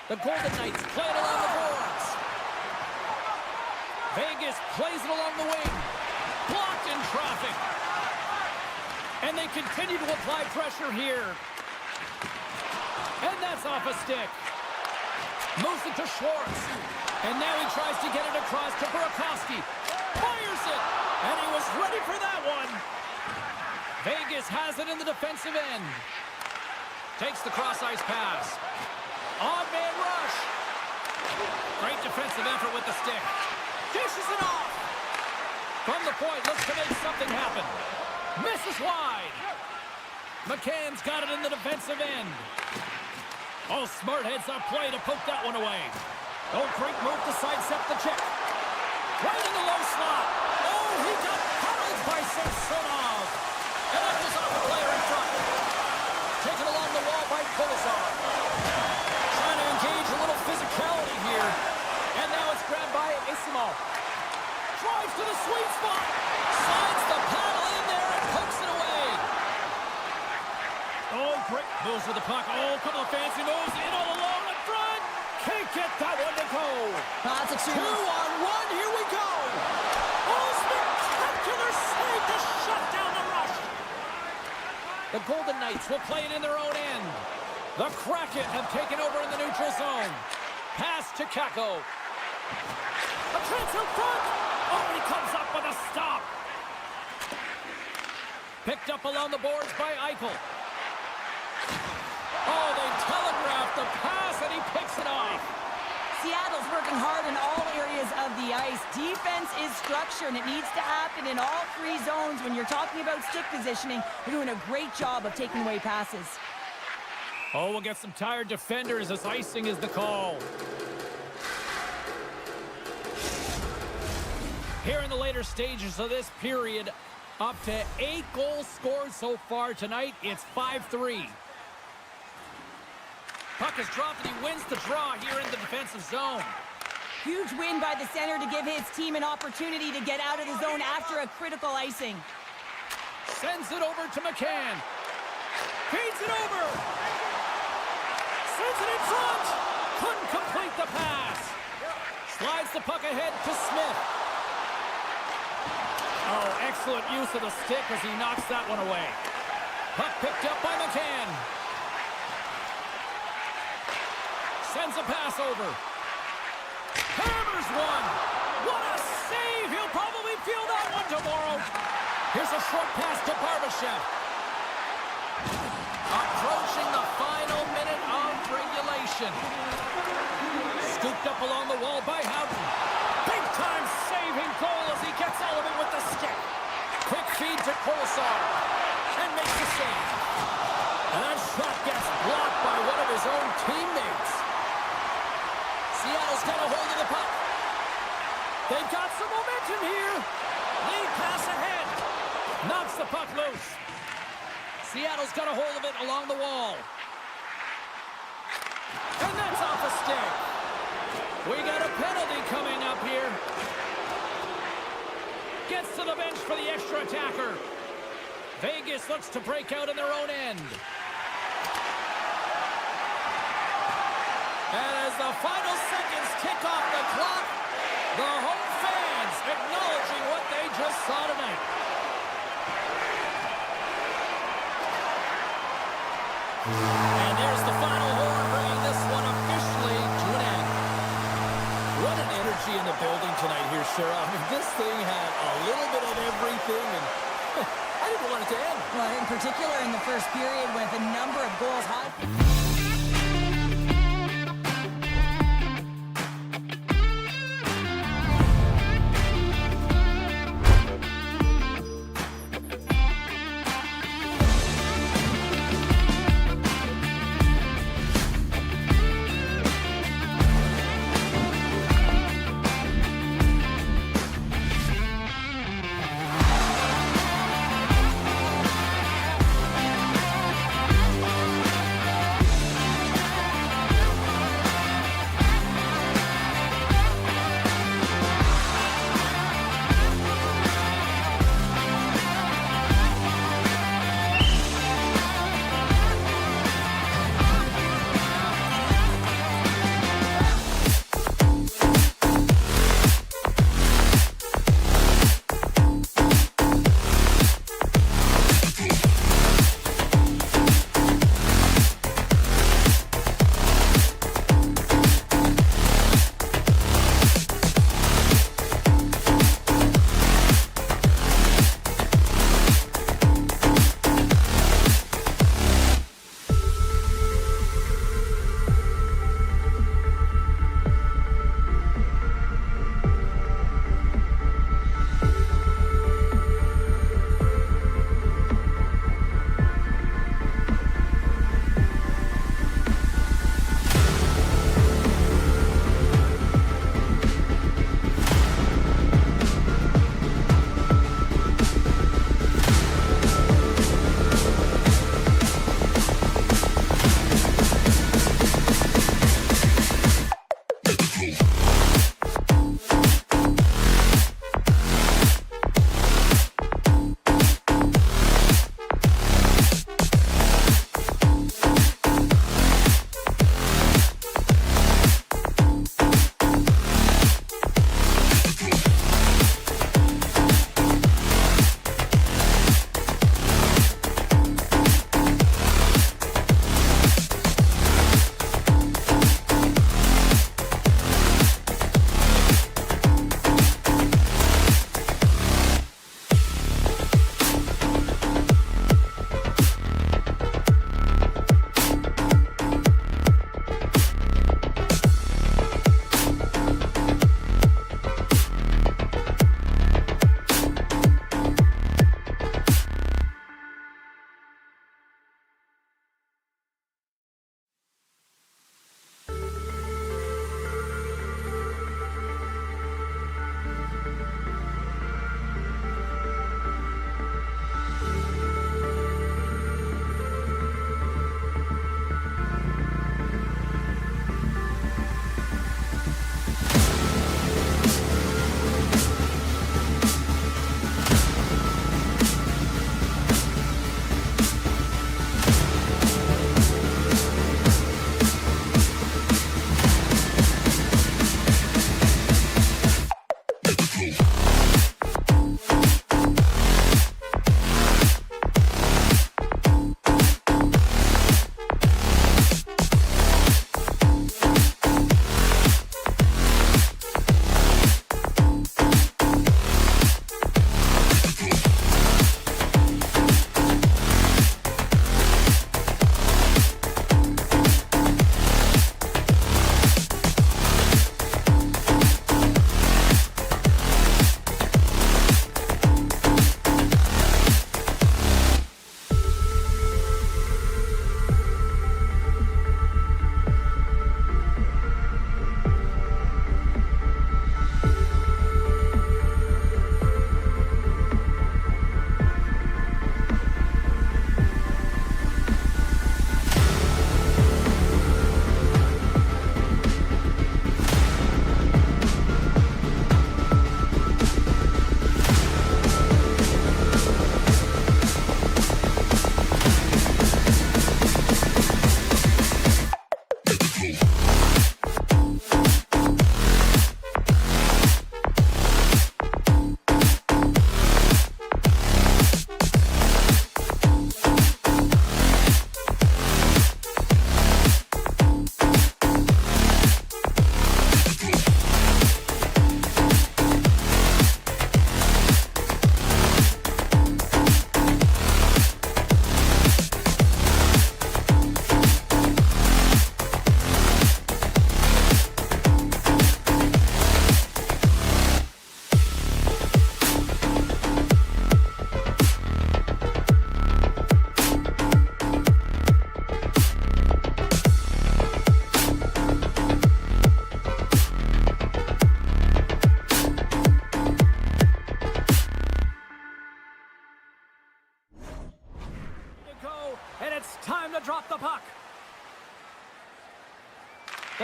The Golden Knights play it along the boards. Vegas plays it along the wing. Blocked in traffic. And they continue to apply pressure here. And that's off a stick. Moves it to Schwartz. And now he tries to get it across to Burakovsky. Fires it. And he was ready for that one. Vegas has it in the defensive end. Takes the cross-ice pass. Odd man rush. Great defensive effort with the stick. Dishes it off. From the point, looks to make something happen. Misses wide. McCann's got it in the defensive end. Oh, smart heads-up play to poke that one away. Oh, great move to sidestep the check. Right in the low slot. Oh, he got hurled by Samsonov. And that was off the player in front. Taken along the wall by Kolosov. Trying to engage a little physicality here. And now it's grabbed by Isimov. Drives to the sweet spot. Slides the paddle in there and pokes it away. Oh, great moves with the puck. Oh, a couple of fancy moves. In all alone in front. Can't get that one to go. That's extreme. 2-on-1. Here we go. Oh, spectacular save to shut down the rush. The Golden Knights will play it in their own end. The Kraken have taken over in the neutral zone. Pass to Kako. A chance in front. Oh, he comes up with a stop. Picked up along the boards by Eichel. Oh, they telegraphed the pass, and he picks it off. Seattle's working hard in all areas of the ice. Defense is structure, and it needs to happen in all three zones. When you're talking about stick positioning, they're doing a great job of taking away passes. Oh, we'll get some tired defenders as icing is the call. Here in the later stages of this period, up to 8 goals scored so far tonight. It's 5-3. Puck is dropped and he wins the draw here in the defensive zone. Huge win by the center to give his team an opportunity to get out of the zone after a critical icing. Sends it over to McCann. Feeds it over. Sends it in front. Couldn't complete the pass. Slides the puck ahead to Smith. Oh, excellent use of the stick as he knocks that one away. Puck picked up by McCann. Sends a pass over. Hammers one. What a save. He'll probably feel that one tomorrow. Here's a short pass to Barbashev. Approaching the final minute of regulation. Scooped up along the wall by Houghton. Big time saving goal as he gets all of it with the stick. Quick feed to Kolosov. And makes the save. And that shot gets blocked by one of his own teammates. Seattle's got a hold of the puck. They've got some momentum here. Lead pass ahead. Knocks the puck loose. Seattle's got a hold of it along the wall. And that's off a stick. We got a penalty coming up here. Gets to the bench for the extra attacker. Vegas looks to break out in their own end. And as the final seconds tick off the clock, the home fans acknowledging what they just saw tonight. And there's the final horn, bringing this one officially to an end. What an energy in the building tonight here, Cheryl. I mean, this thing had a little bit of everything, and I didn't want it to end. Well, in particular in the first period with a number of goals high.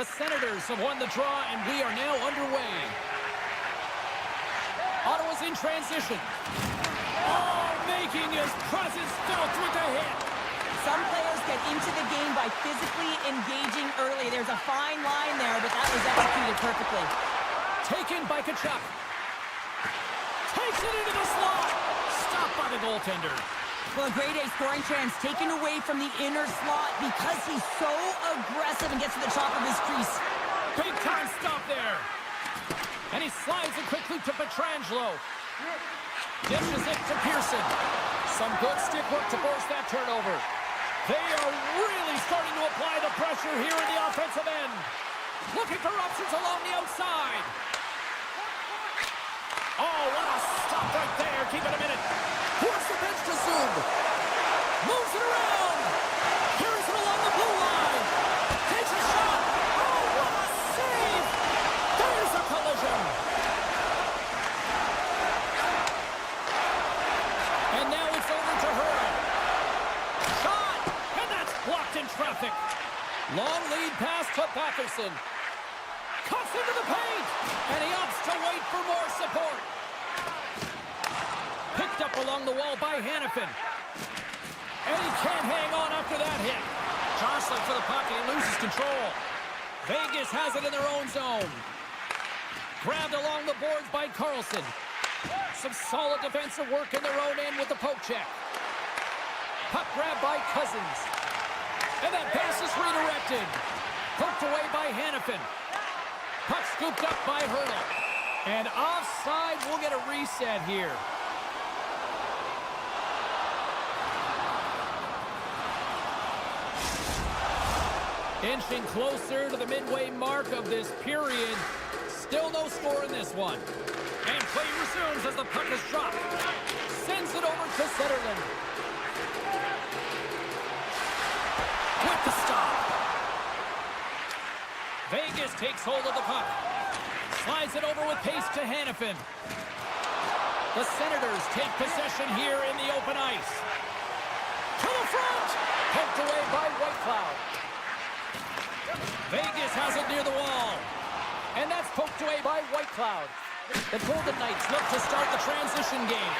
The Senators have won the draw, and we are now underway. Ottawa's in transition. Oh, making his presence felt with a hit. Some players get into the game by physically engaging early. There's a fine line there, but that was executed perfectly. Taken by Kachuk. Takes it into the slot. Stopped by the goaltender. Well, a grade A scoring chance taken away from the inner slot because he's so aggressive and gets to the top of his crease. Big time stop there. And he slides it quickly to Pietrangelo. Dishes it to Pearson. Some good stick work to force that turnover. They are really starting to apply the pressure here in the offensive end. Looking for options along the outside. Oh, what a stop right there. Keep it a minute. Here's the bench to Zoom. Moves it around. Carries it along the blue line. Takes a shot. Oh, what a save. There's a collision. And now it's over to her. Shot. And that's blocked in traffic. Long lead pass to Patterson. Cuts Gets into the paint. And he opts to wait for more support. Picked up along the wall by Hanifin. And he can't hang on after that hit. Jostling for the puck and he loses control. Vegas has it in their own zone. Grabbed along the boards by Carlson. Some solid defensive work in their own end with the poke check. Puck grab by Cousins. And that pass is redirected. Poked away by Hanifin. Puck scooped up by Hurdle. And offside, we'll get a reset here. Inching closer to the midway mark of this period. Still no score in this one. And play resumes as the puck is dropped. Sends it over to Zetterlund. With the stop. Vegas takes hold of the puck. Slides it over with pace to Hanifin. The Senators take possession here in the open ice. To the front. Poked away by Whitecloud. Vegas has it near the wall. And that's poked away by Whitecloud. The Golden Knights look to start the transition game.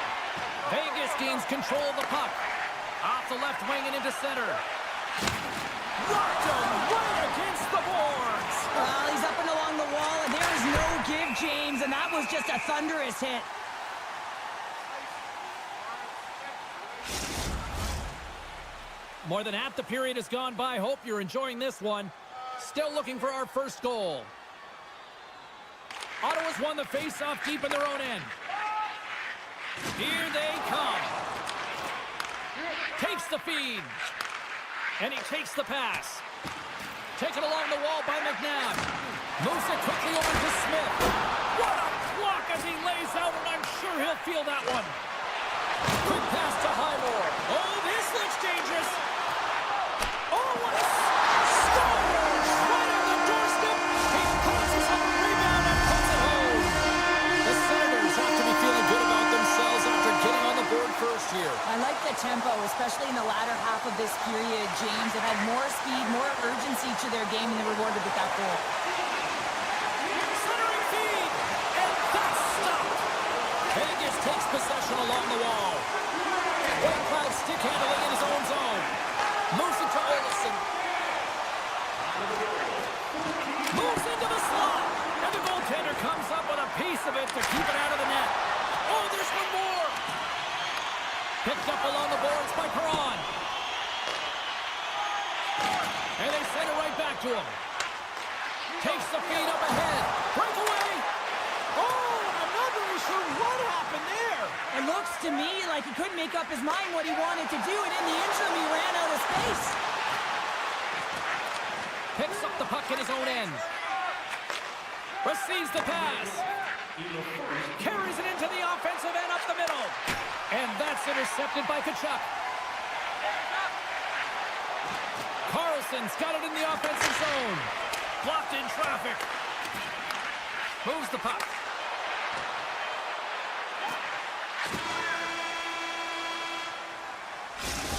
Vegas gains control of the puck. Off the left wing and into center. Rocked him right against the boards. Well, he's up and along the wall, and there is no give, James, and that was just a thunderous hit. More than half the period has gone by. Hope you're enjoying this one. Still looking for our first goal. Ottawa's won the face-off deep in their own end. Here they come. Takes the feed. And he takes the pass. Taken along the wall by McNabb. Moves it quickly over to Smith. What a block as he lays out, and I'm sure he'll feel that one. Quick pass to Highmore. Oh, this looks dangerous. Oh, what a stone! Right on the doorstep. He passes up a rebound and puts it home. The Senators have to be feeling good about themselves after getting on the board first here. I like the tempo, especially in the latter half of this period, James. They've had more speed, more urgency to their game, and they're rewarded with that goal. Centering feed, and that's stopped. Vegas takes possession along the wall. Whitecloud stick handling in his own zone. Moves it to Olsen. Moves into the slot. And the goaltender comes up with a piece of it to keep it out of the net. Oh, there's one more. Picked up along the boards by Perron. And they send it right back to him. Takes the feed up ahead. Breakaway. Oh, I'm not really sure what happened there. It looks to me like he couldn't make up his mind what he wanted to do, and in the interim, he ran out of space. Picks up the puck in his own end. Receives the pass. Carries it into the offensive end up the middle. And that's intercepted by Tkachuk. Carlson's got it in the offensive zone. Blocked in traffic. Moves the puck.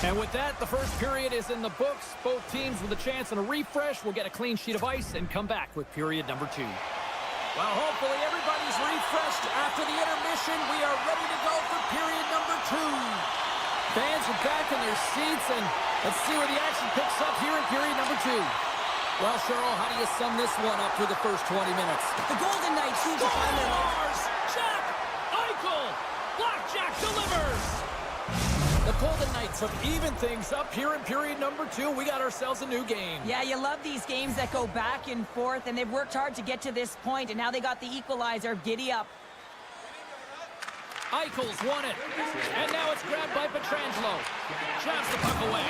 And with that, the first period is in the books. Both teams with a chance and a refresh will get a clean sheet of ice and come back with period number 2. Well, hopefully everybody's refreshed after the intermission. We are ready to go for period number 2. Fans are back in their seats, and let's see where the action picks up here in period number 2. Well, Cheryl, how do you sum this one up through the first 20 minutes? The Golden Knights seem to find their Scores! Jack Eichel! Blackjack delivers! The Golden Knights have evened things up here in period number 2. We got ourselves a new game. Yeah, you love these games that go back and forth, and they've worked hard to get to this point, and now they got the equalizer. Giddy up. Eichel's won it. And now it's grabbed by Pietrangelo. Jabs the puck away.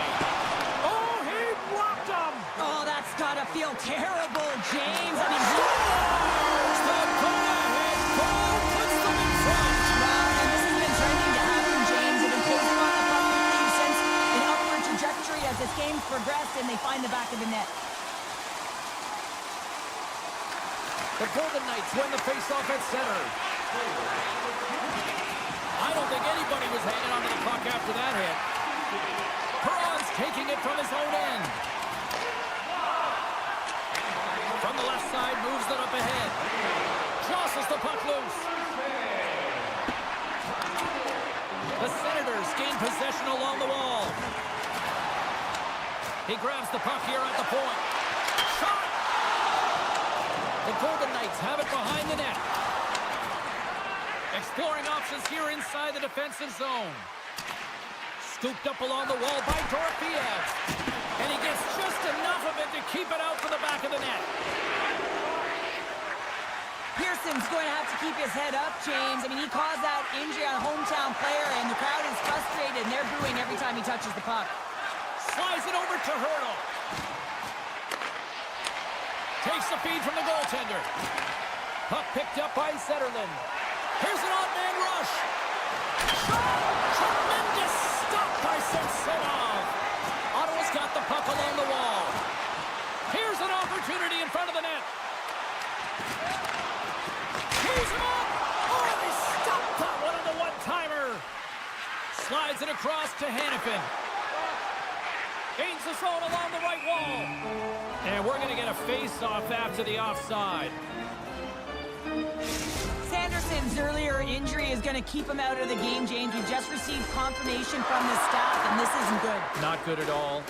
Oh, he blocked him! Oh, that's gotta feel terrible, James. I mean, Scores the go-ahead goal. Puts them in front. well, and this has been trending to happen, James. They've been closing on the puck quickly since an upward trajectory as this game's progressed, and they find the back of the net. The Golden Knights win the faceoff at center. I don't think anybody was hanging on to the puck after that hit. Perron's taking it from his own end. From the left side, moves it up ahead. loose. The Senators gain possession along the wall. He grabs the puck here at the point. Shot! The Golden Knights have it behind the net. Exploring options here inside the defensive zone. Scooped up along the wall by Dorofeev. And he gets just enough of it to keep it out for the back of the net. Pearson's going to have to keep his head up, James. I mean, he caused that injury on a hometown player, and the crowd is frustrated, and they're booing every time he touches the puck. Slides it over to Hurdle. Takes the feed from the goaltender. Puck picked up by Zetterlund. Here's an odd-man rush. Shot! Tremendous stop by Samsonov. Ottawa's got the puck along the wall. Here's an opportunity in front of the net. He's him up! Oh, they stopped that one on the one-timer. Slides it across to Hanifin. Gains the zone along the right wall. And we're going to get a face-off after the offside. Sanderson's earlier injury is going to keep him out of the game, James. We just received confirmation from the staff, and this isn't good. Not good at all.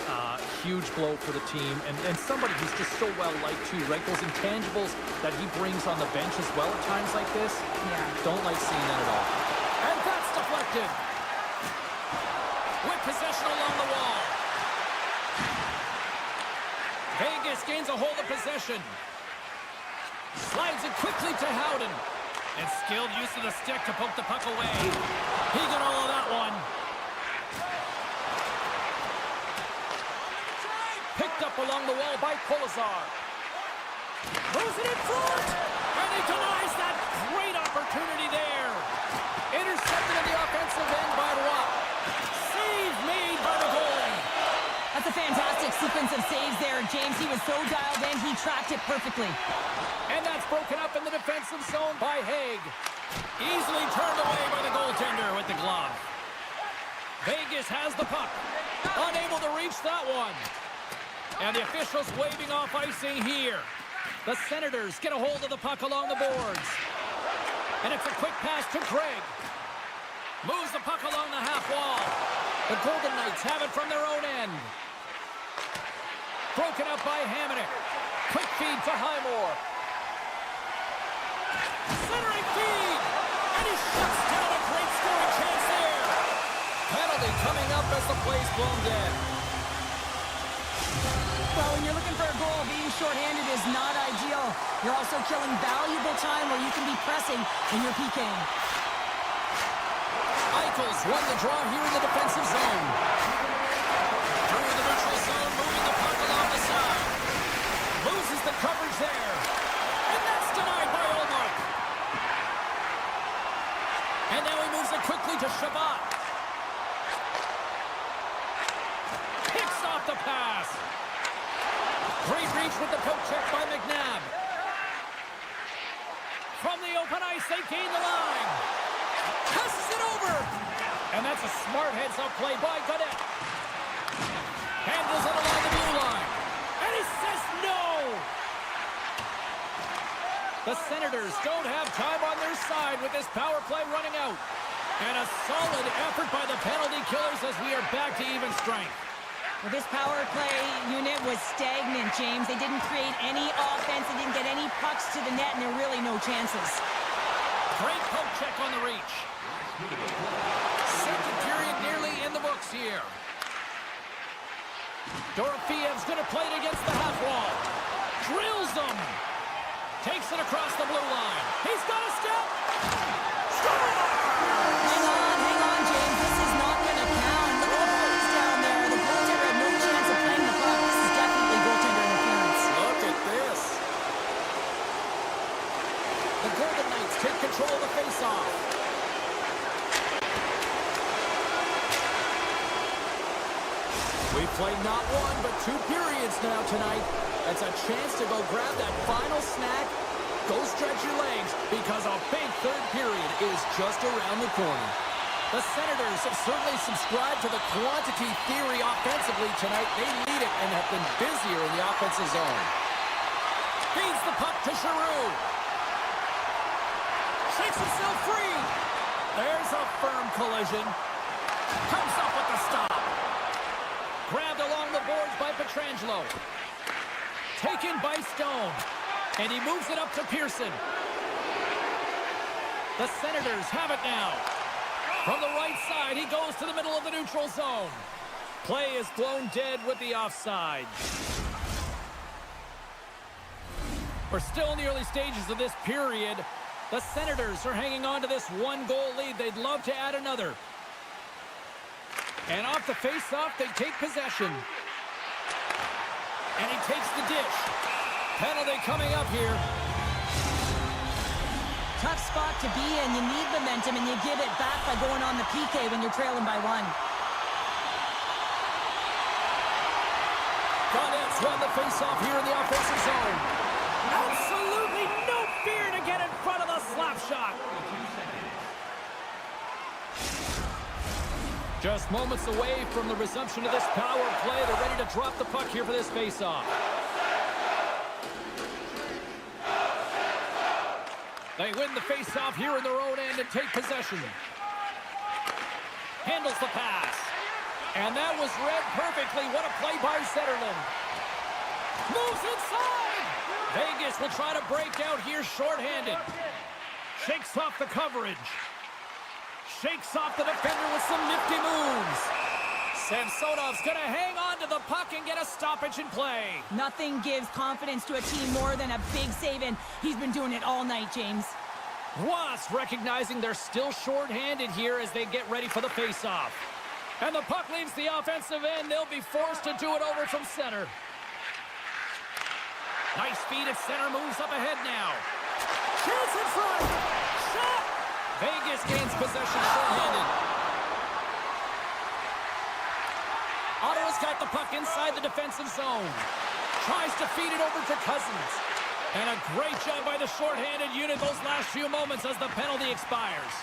Huge blow for the team. And somebody who's just so well-liked, too, right? Those intangibles that he brings on the bench as well at times like this. Yeah. Don't like seeing that at all. And that's deflected. With possession along the wall. Vegas gains a hold of possession. Slides it quickly to Howden. And skilled use of the stick to poke the puck away. He got all of that one. Picked up along the wall by Kolazar. Moves it in front. And he denies that great opportunity there. Intercepted in the offensive end by Roy. Save made by the goalie. That's a fantastic sequence of saves there, James. He was so dialed in, he tracked it perfectly. And that's broken up in the defensive zone by Haig. Easily turned away by the goaltender with the glove. Vegas has the puck. Unable to reach that one. And the officials waving off icing here. The Senators get a hold of the puck along the boards. And it's a quick pass to Craig. Moves the puck along the half wall. The Golden Knights have it from their own end. Broken up by Hamonic. Quick feed to Highmore. Centering feed. And he shuts down a great scoring chance there. Penalty coming up as the play's blown dead. Well, when you're looking for a goal, being shorthanded is not ideal. You're also killing valuable time where you can be pressing and you're PKing. Eichels won the draw here in the defensive zone. Through the neutral zone, moving the puck along the side. Loses the coverage there. And that's denied by Olmark. And now he moves it quickly to Shabbat. Picks off the pass. Great reach with the poke check by McNabb. From the open ice, they gain the line. Passes it over. And that's a smart heads-up play by Godet. Handles it along the blue line. And he says no. The Senators don't have time on their side with this power play running out. And a solid effort by the penalty killers as we are back to even strength. Well, this power play unit was stagnant, James. They didn't create any offense. They didn't get any pucks to the net, and there are really no chances. Great poke check on the reach. Second period nearly in the books here. Dorofeev's going to play it against the half wall. Drills them. Takes it across the blue line. He's got a step. Score! Hang on, James. This is not going to count. Look at the boards down there. The goaltender had no chance of playing the puck. This is definitely goaltender interference. Look at this. The Golden Knights take control of the faceoff. We've played not one, but 2 periods now tonight. That's a chance to go grab that final snack. Go stretch your legs, because a big third period is just around the corner. The Senators have certainly subscribed to the quantity theory offensively tonight. They lead it and have been busier in the offensive zone. Feeds the puck to Giroux. Makes himself free. There's a firm collision. Comes up with the stop. Grabbed along the boards by Pietrangelo. Taken by Stone. And he moves it up to Pearson. The Senators have it now. From the right side, he goes to the middle of the neutral zone. Play is blown dead with the offside. We're still in the early stages of this period. The Senators are hanging on to this one-goal lead. They'd love to add another. And off the face-off, they take possession. And he takes the dish. Penalty coming up here. Tough spot to be in. You need momentum, and you give it back by going on the PK when you're trailing by 1. Garnett's won the face-off here in the offensive zone. Absolutely no fear to get in front of the slap shot. Just moments away from the resumption of this power play. They're ready to drop the puck here for this face-off. They win the face-off here in their own end and take possession. Handles the pass. And that was read perfectly. What a play by Zetterlund. Moves inside. Vegas will try to break out here shorthanded. Shakes off the coverage. Shakes off the defender with some nifty moves. Samsonov's going to hang on to the puck and get a stoppage in play. Nothing gives confidence to a team more than a big save, and he's been doing it all night, James. Wasp recognizing they're still shorthanded here as they get ready for the face-off. And the puck leaves the offensive end. They'll be forced to do it over from center. Nice feed at center, moves up ahead now. Chance in front. Shot. Vegas gains possession shorthanded. Ottawa's got the puck inside the defensive zone. Tries to feed it over to Cousins. And a great job by the shorthanded unit those last few moments as the penalty expires.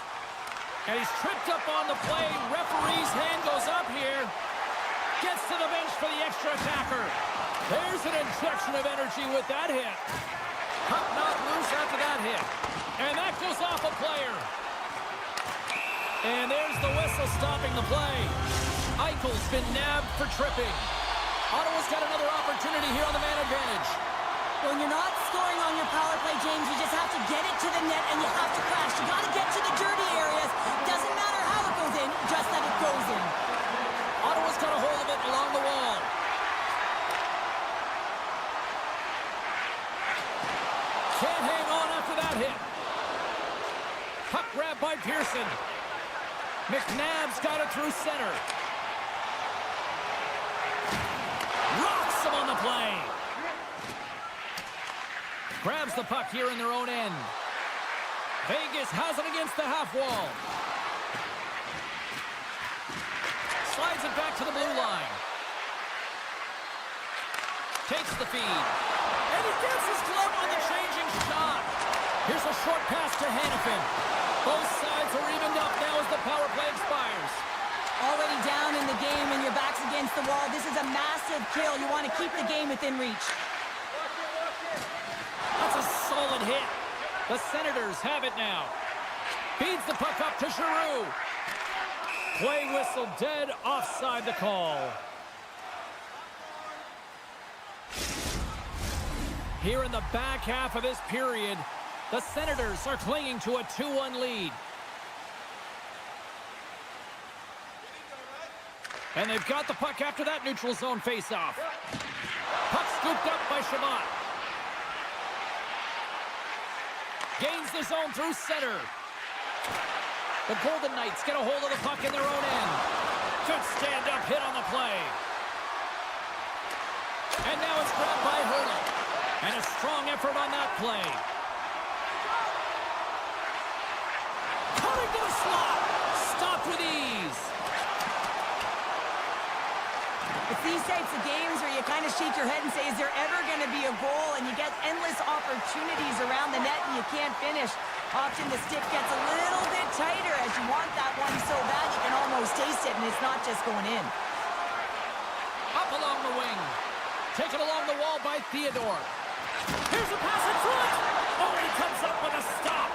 And he's tripped up on the play. Referee's hand goes up here. Gets to the bench for the extra attacker. There's an injection of energy with that hit. Puck not loose after that hit. And that goes off a player. And there's the whistle stopping the play. Eichel's been nabbed for tripping. Ottawa's got another opportunity here on the man advantage. When you're not scoring on your power play, James, you just have to get it to the net and you have to crash. You got to get to the dirty areas. Doesn't matter how it goes in, just that it goes in. Ottawa's got a hold of it along the wall. Can't hang on after that hit. Puck grab by Pearson. McNabb's got it through center. Rocks him on the play. Grabs the puck here in their own end. Vegas has it against the half wall. Slides it back to the blue line. Takes the feed. And he gets his glove on the changing shot. Here's a short pass to Hanifin. Both sides are evened up now as the power play expires. Already down in the game and your back's against the wall. This is a massive kill. You want to keep the game within reach. That's a solid hit. The Senators have it now. Feeds the puck up to Giroux. Play whistle dead, offside the call. Here in the back half of this period, the Senators are clinging to a 2-1 lead. And they've got the puck after that neutral zone faceoff. Puck scooped up by Shabbat. Gains the zone through center. The Golden Knights get a hold of the puck in their own end. Good stand-up hit on the play. And now it's grabbed by Hurdle. And a strong effort on that play. Coming to the slot. Stopped with ease. It's these types of games where you kind of shake your head and say, is there ever going to be a goal? And you get endless opportunities around the net and you can't finish. Often the stick gets a little bit tighter as you want that one so bad you can almost taste it, and it's not just going in. Up along the wing. Taken along the wall by Theodore. Here's a pass in front. Oh, he comes up with a stop.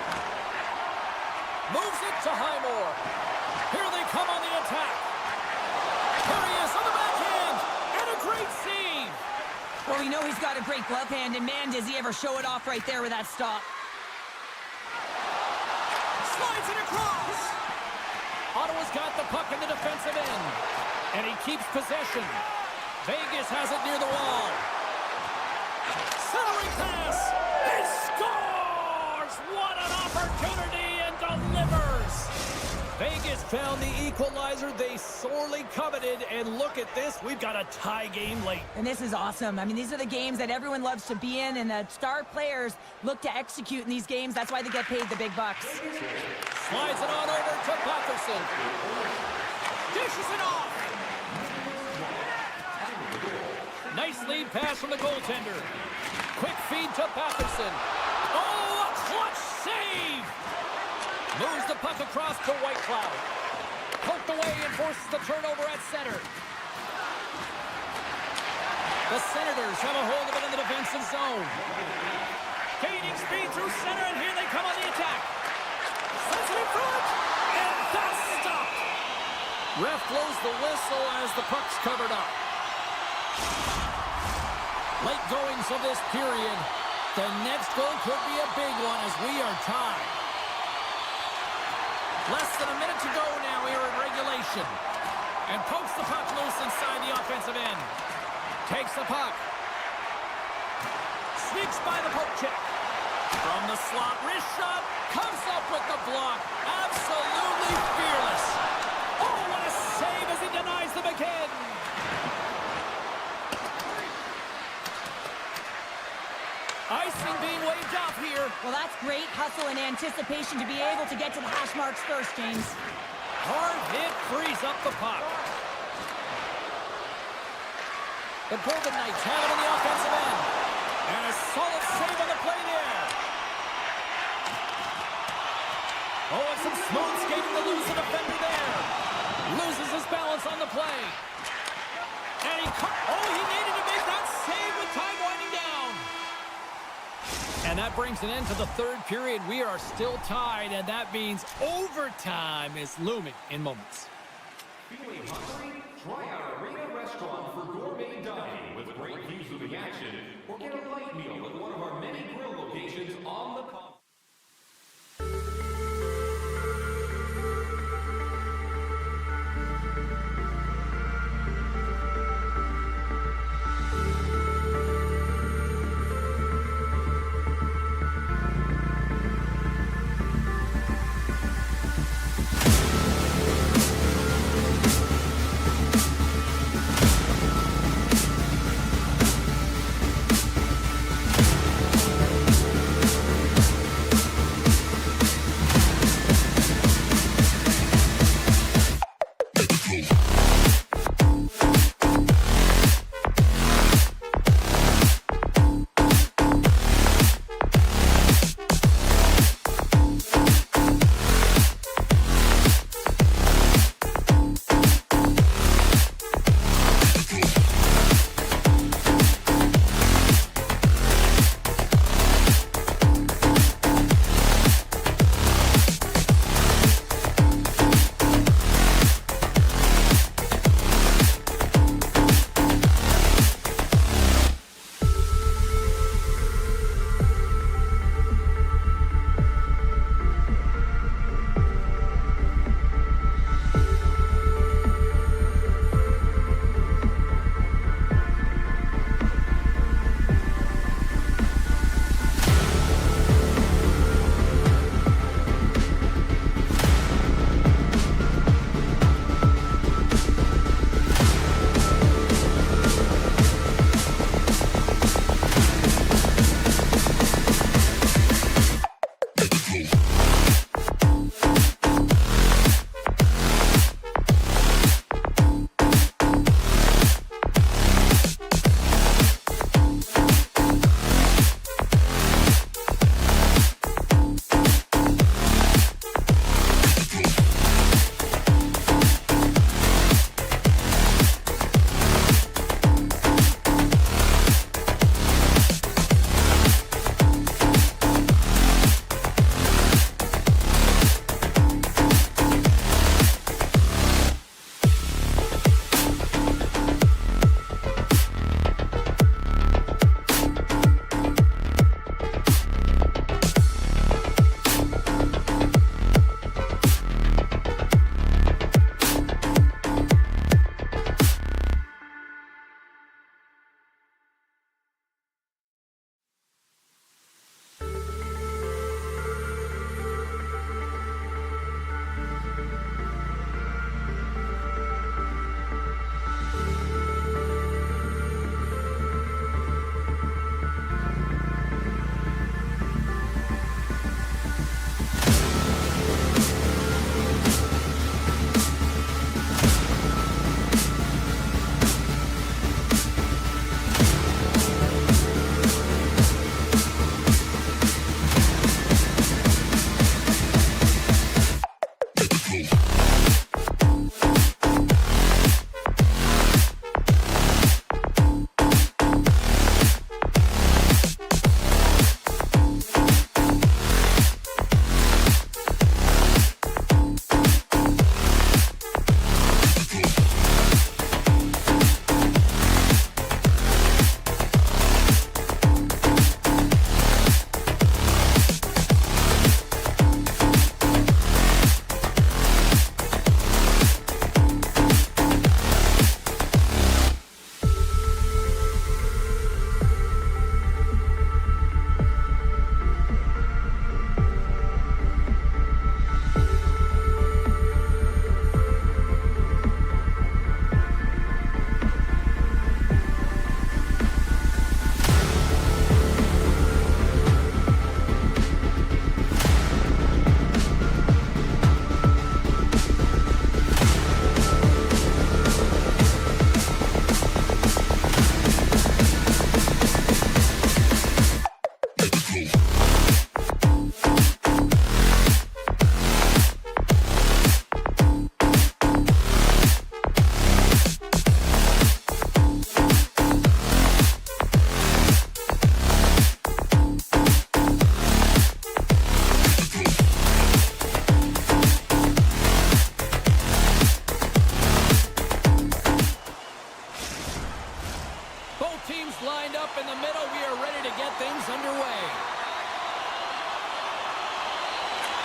He's got a great glove hand, and man, does he ever show it off right there with that stop. Slides it across. Ottawa's got the puck in the defensive end, and he keeps possession. Vegas has it near the wall. Centering pass. He scores! What an opportunity, and delivers! Vegas found the equalizer they sorely coveted, and look at this. We've got a tie game late. And this is awesome. I mean, these are the games that everyone loves to be in, and the star players look to execute in these games. That's why they get paid the big bucks. Slides it on over to Patterson. Dishes it off. Nice lead pass from the goaltender. Quick feed to Patterson. Oh, a clutch save! Moves the puck across to Whitecloud. Poked away and forces the turnover at center. The Senators have a hold of it in the defensive zone. Gaining speed through center, and here they come on the attack. Sets it in front, and that's stopped. Ref blows the whistle as the puck's covered up. Late goings of this period. The next goal could be a big one as we are tied. Less than a minute to go now here in regulation. And pokes the puck loose inside the offensive end. Takes the puck. Sneaks by the poke check. From the slot, wrist shot. Comes up with the block. Absolutely fearless. Oh, what a save as he denies them again. Icing being waved off here. Well, that's great hustle and anticipation to be able to get to the hash marks first, James. Hard hit frees up the puck. The Golden Knights have it in the offensive end. And a solid save on the play there. Oh, and some smooth skating to lose the defender there. Loses his balance on the play. And he needed to make that save with time winding down. And that brings an end to the third period. We are still tied, and that means overtime is looming in moments. Feeling hungry? Try our Arena Restaurant for gourmet dining with great views of the action, or get a light meal at one of our many grill locations on the pub.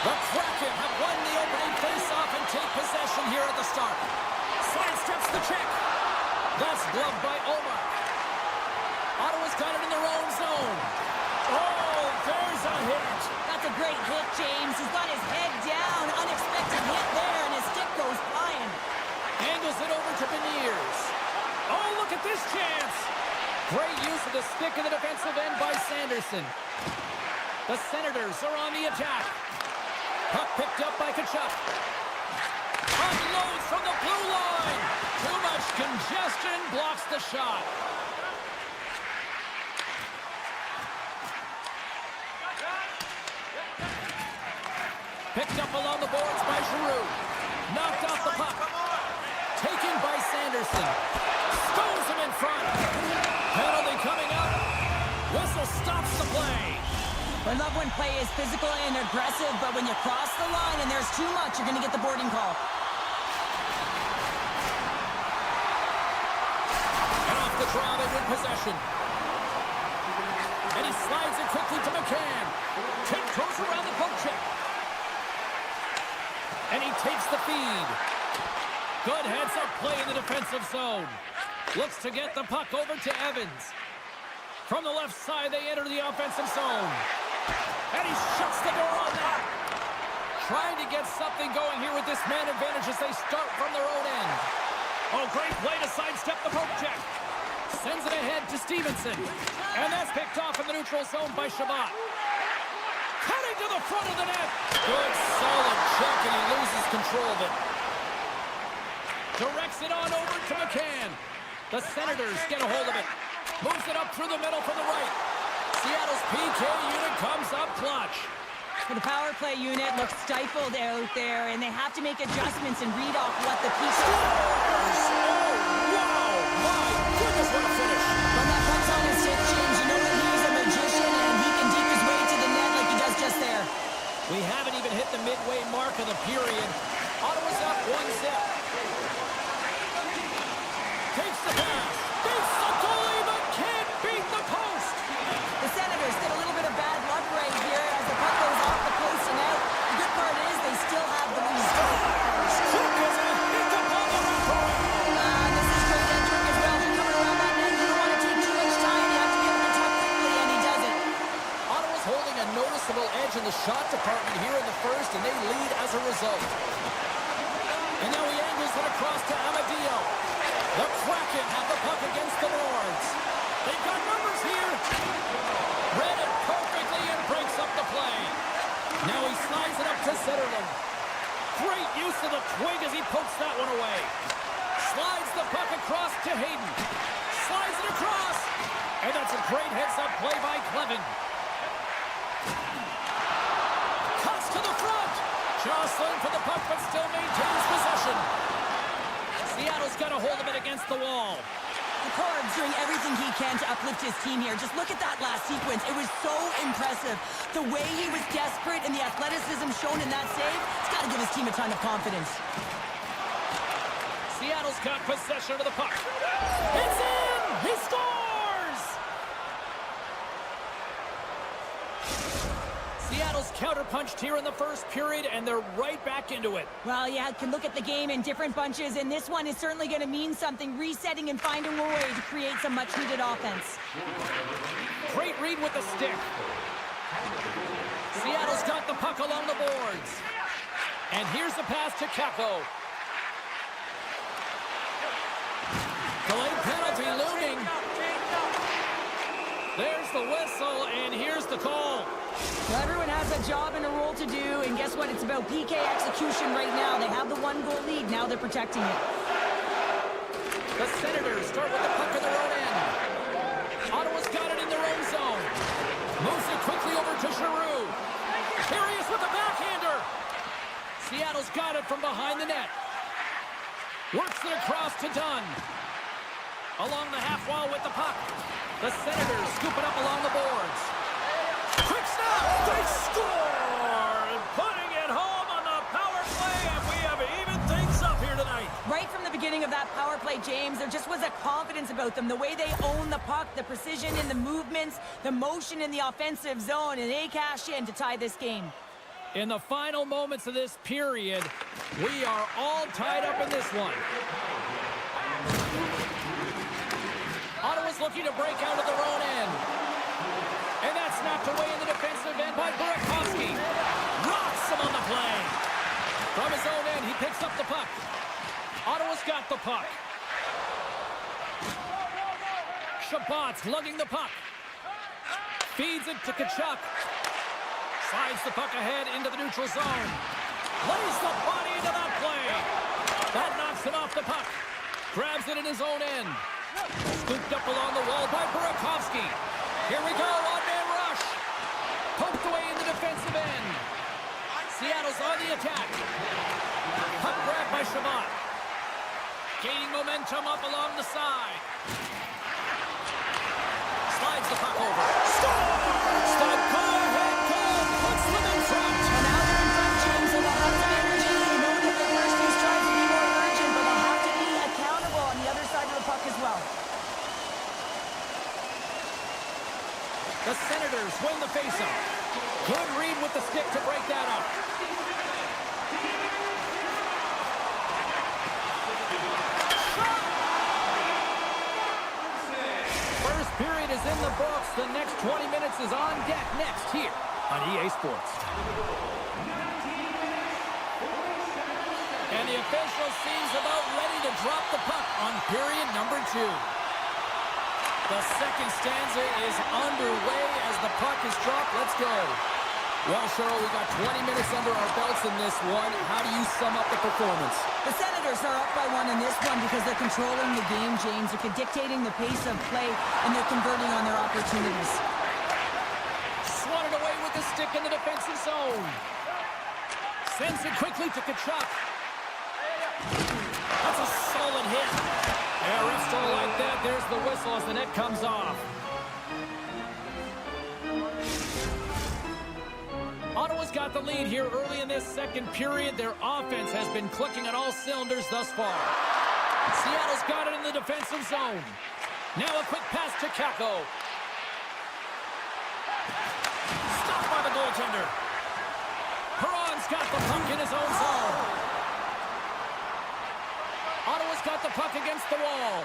The Kraken have won the opening face-off and take possession here at the start. Sidesteps the check. That's gloved by Omar. Ottawa's got it in their own zone. Oh, there's a hit. That's a great hit, James. He's got his head down. Unexpected hit there, and his stick goes flying. Angles it over to Beniers. Oh, look at this chance. Great use of the stick in the defensive end by Sanderson. The Senators are on the attack. Puck picked up by Tkachuk. Unloads from the blue line. Too much congestion blocks the shot. Picked up along the boards by Giroux. Knocked off the puck. Taken by Sanderson. Stones him in front. Penalty coming up. Whistle stops the play. I love when play is physical and aggressive, but when you cross the line and there's too much, you're going to get the boarding call. And off the draw, they win possession. And he slides it quickly to McCann. Tiptoes around the poke check. And he takes the feed. Good heads-up play in the defensive zone. Looks to get the puck over to Evans. From the left side, they enter the offensive zone. And he shuts the door on that. Trying to get something going here with this man advantage as they start from their own end. Oh, great play to sidestep the poke check. Sends it ahead to Stevenson. And that's picked off in the neutral zone by Shabbat. Cutting to the front of the net. Good, solid check, and he loses control of it. Directs it on over to McCann. The Senators get a hold of it. Moves it up through the middle from the right. Seattle's PK unit comes up clutch. The power play unit looks stifled out there, and they have to make adjustments and read off what the PK... Oh, wow! My goodness, what a finish! When that puck's on his stick, James, you know that he's a magician, and he can deke his way to the net like he does just there. We haven't even hit the midway mark of the period. Ottawa's up 1-0. Takes the pass. Beats the goalie, but can't beat the post. The Senators get a little bit of bad luck right here as the puck goes off the post and out. The good part is they still have the lead. Stick is a hit upon the wrapper. This is great entering as well. You're coming around that net. You don't want to take too much time. You have to be able to tuck quickly, and he does it. Ottawa's holding a noticeable edge in the shot department here in the first, and they lead as a result. And now he angles it across to Amadio. The Kraken have the puck against the boards. They've got numbers here. Read it perfectly and breaks up the play. Now he slides it up to Zetterlund. Great use of the twig as he pokes that one away. Slides the puck across to Hayden. Slides it across. And that's a great heads-up play by Clevin. Cuts to the front. Jostling for the puck, but still maintains possession. Seattle's got a hold of it against the wall. The Corb's doing everything he can to uplift his team here. Just look at that last sequence. It was so impressive. The way he was desperate and the athleticism shown in that save, it's got to give his team a ton of confidence. Seattle's got possession of the puck. It's in! He scores! Seattle's counterpunched here in the first period, and they're right back into it. Well, you can look at the game in different bunches, and this one is certainly going to mean something, resetting and finding a way to create some much-needed offense. Great read with the stick. Seattle's got the puck along the boards. And here's the pass to Kako. Delayed penalty looming. There's the whistle, and here's the call. Well, everyone has a job and a role to do, and guess what? It's about PK execution right now. They have the one-goal lead. Now they're protecting it. The Senators start with the puck in their own end. Ottawa's got it in their own zone. Moves it quickly over to Giroux. Here he is with the backhander. Seattle's got it from behind the net. Works it across to Dunn. Along the half wall with the puck. The Senators scoop it up along the boards. Quick snap! They score! Putting it home on the power play, and we have evened things up here tonight. Right from the beginning of that power play, James, there just was a confidence about them. The way they own the puck, the precision in the movements, the motion in the offensive zone, and they cash in to tie this game. In the final moments of this period, we are all tied up in this one. Ottawa's looking to break out of their own end. And that's knocked away in the defensive end by Burakovsky. Rocks him on the play. From his own end, he picks up the puck. Ottawa's got the puck. Shabbat's lugging the puck. Feeds it to Tkachuk. Slides the puck ahead into the neutral zone. Lays the body into that play. That knocks him off the puck. Grabs it in his own end. Scooped up along the wall by Burakovsky. Here we go, one-man rush. Poked away in the defensive end. Seattle's on the attack. Puck grab by Shabbat. Gaining momentum up along the side. Slides the puck over. Scores! The go-ahead goal puts them in front. And now they're in front, James, and they'll have some energy. You know that the first two strides will be more urgent, but they'll have to be accountable on the other side of the puck as well. The Senators win the faceoff. Good read with the stick to break that up. First period is in the books. The next 20 minutes is on deck next here on EA Sports. And the official seems about ready to drop the puck on period number 2. The second stanza is underway as the puck is dropped. Let's go. Well, Cheryl, we got 20 minutes under our belts in this one. How do you sum up the performance? The Senators are up by 1 in this one because they're controlling the game, James. They're dictating the pace of play, and they're converting on their opportunities. Swatted away with the stick in the defensive zone. Sends it quickly to Tkachuk. That's a solid hit. Yeah, refs don't like that. There's the whistle as the net comes off. Ottawa's got the lead here early in this second period. Their offense has been clicking on all cylinders thus far. Seattle's got it in the defensive zone. Now a quick pass to Kako. Stopped by the goaltender. Perron's got the puck in his own zone. Ottawa's got the puck against the wall.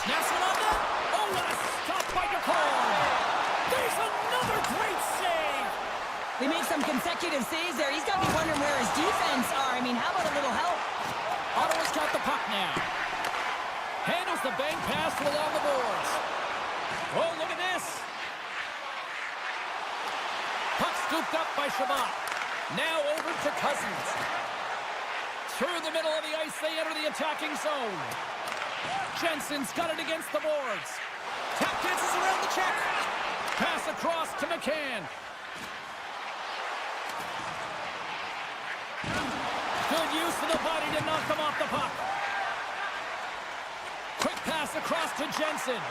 Snaps it on net. Oh, what a stop by Decorn. There's another great save. They made some consecutive saves there. He's got to be wondering where his defense are. I mean, how about a little help? Ottawa's got the puck now. Handles the bank pass along the boards. Oh, look at this. Puck scooped up by Shabbat. Now over to Cousins. Through the middle of the ice, they enter the attacking zone. Jensen's got it against the boards. Tap dances around the check. Pass across to McCann. Good use of the body to knock them off the puck. Quick pass across to Jensen.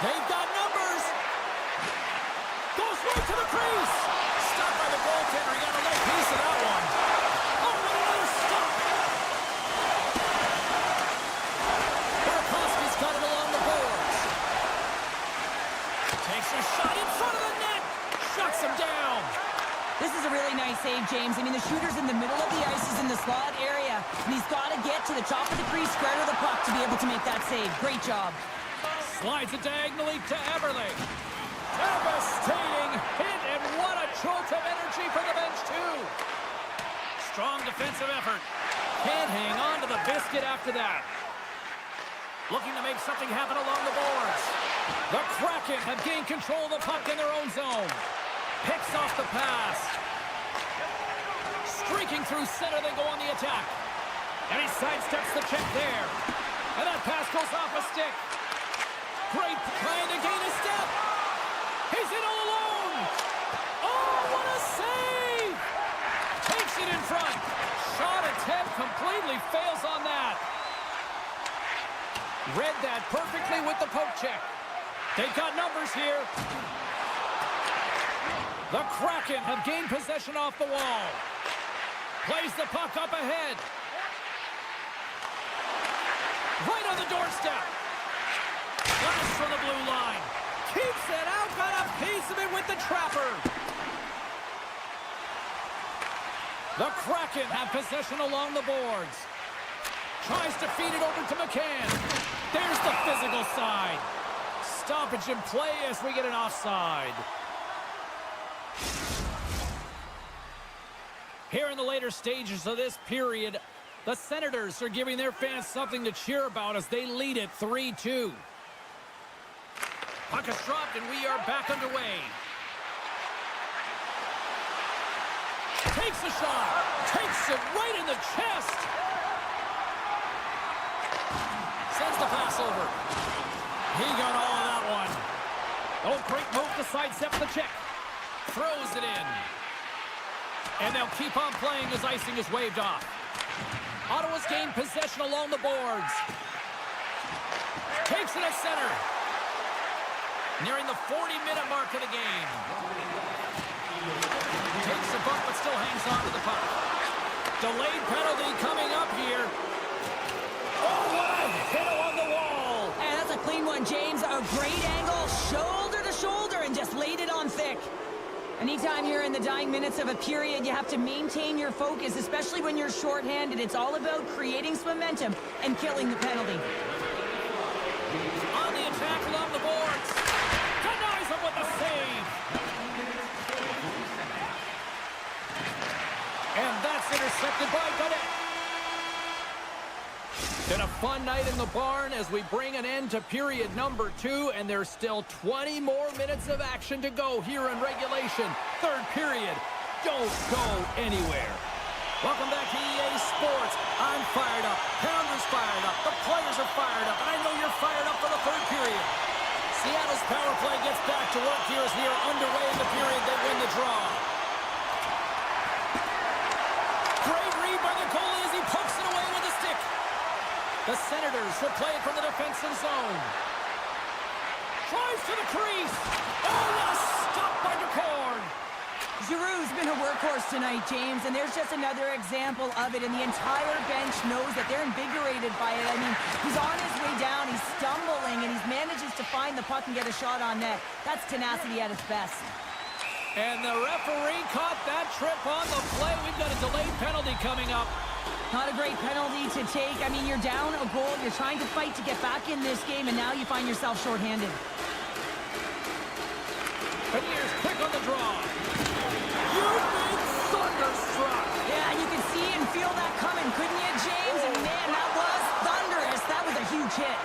They've got numbers. Goes right to the crease. Stopped by the goaltender. He got a nice piece of that one. Oh, what another stop. Burakovsky's got it along the boards. Takes a shot in front of the net. Shuts him down. This is a really nice save, James. I mean, the shooter's in the middle of the ice. He's in the slot area, and he's got to get to the top of the crease, square to the puck to be able to make that save. Great job. Slides it diagonally to Eberle. Devastating hit, and what a jolt of energy for the bench, too. Strong defensive effort. Can't hang on to the biscuit after that. Looking to make something happen along the boards. The Kraken have gained control of the puck in their own zone. Picks off the pass. Streaking through center, they go on the attack. And he sidesteps the check there. And that pass goes off a stick. Great trying to gain a step. He's in all alone. Oh, what a save! Takes it in front. Shot attempt completely fails on that. Read that perfectly with the poke check. They've got numbers here. The Kraken have gained possession off the wall. Plays the puck up ahead. Right on the doorstep. Blast from the blue line. Keeps it out. Got a piece of it with the trapper. The Kraken have possession along the boards. Tries to feed it over to McCann. There's the physical side. Stoppage in play as we get an offside. Here in the later stages of this period, the Senators are giving their fans something to cheer about as they lead it 3-2. Puck is dropped and we are back underway. Takes a shot. Takes it right in the chest. Sends the pass over. He got all of that one. Oh, great move to sidestep the check. Throws it in. And they'll keep on playing as icing is waved off. Ottawa's gained possession along the boards. Takes it at center. Nearing the 40-minute mark of the game. Takes a bump but still hangs on to the puck. Delayed penalty coming up here. Oh, what a hit along the wall. And that's a clean one, James. A great angle, shoulder to shoulder, and just laid it on thick. Anytime you're in the dying minutes of a period, you have to maintain your focus, especially when you're shorthanded. It's all about creating some momentum and killing the penalty. On the attack along the boards. Denies him with a save. And that's intercepted by Godet. Been a fun night in the barn as we bring an end to period number 2, and there's still 20 more minutes of action to go here in regulation. Third period. Don't go anywhere. Welcome back to EA Sports. I'm fired up. Pounder's fired up. The players are fired up, and I know you're fired up for the third period. Seattle's power play gets back to work here as we are underway in the period. They win the draw. Great read by the goalie as he pokes it away with a stick. The Senators will play it from the defensive zone. Tries to the crease. Oh, what a stop by Decorn. Giroux's been a workhorse tonight, James, and there's just another example of it, and the entire bench knows that they're invigorated by it. I mean, he's on his way down, he's stumbling, and he manages to find the puck and get a shot on net. That's tenacity at its best. And the referee caught that trip on the play. We've got a delayed penalty coming up. Not a great penalty to take. I mean, you're down a goal. You're trying to fight to get back in this game, and now you find yourself shorthanded. Beniers quick on the draw. You've been thunderstruck. Yeah, you can see and feel that coming, couldn't you, James? And man, that was thunderous. That was a huge hit.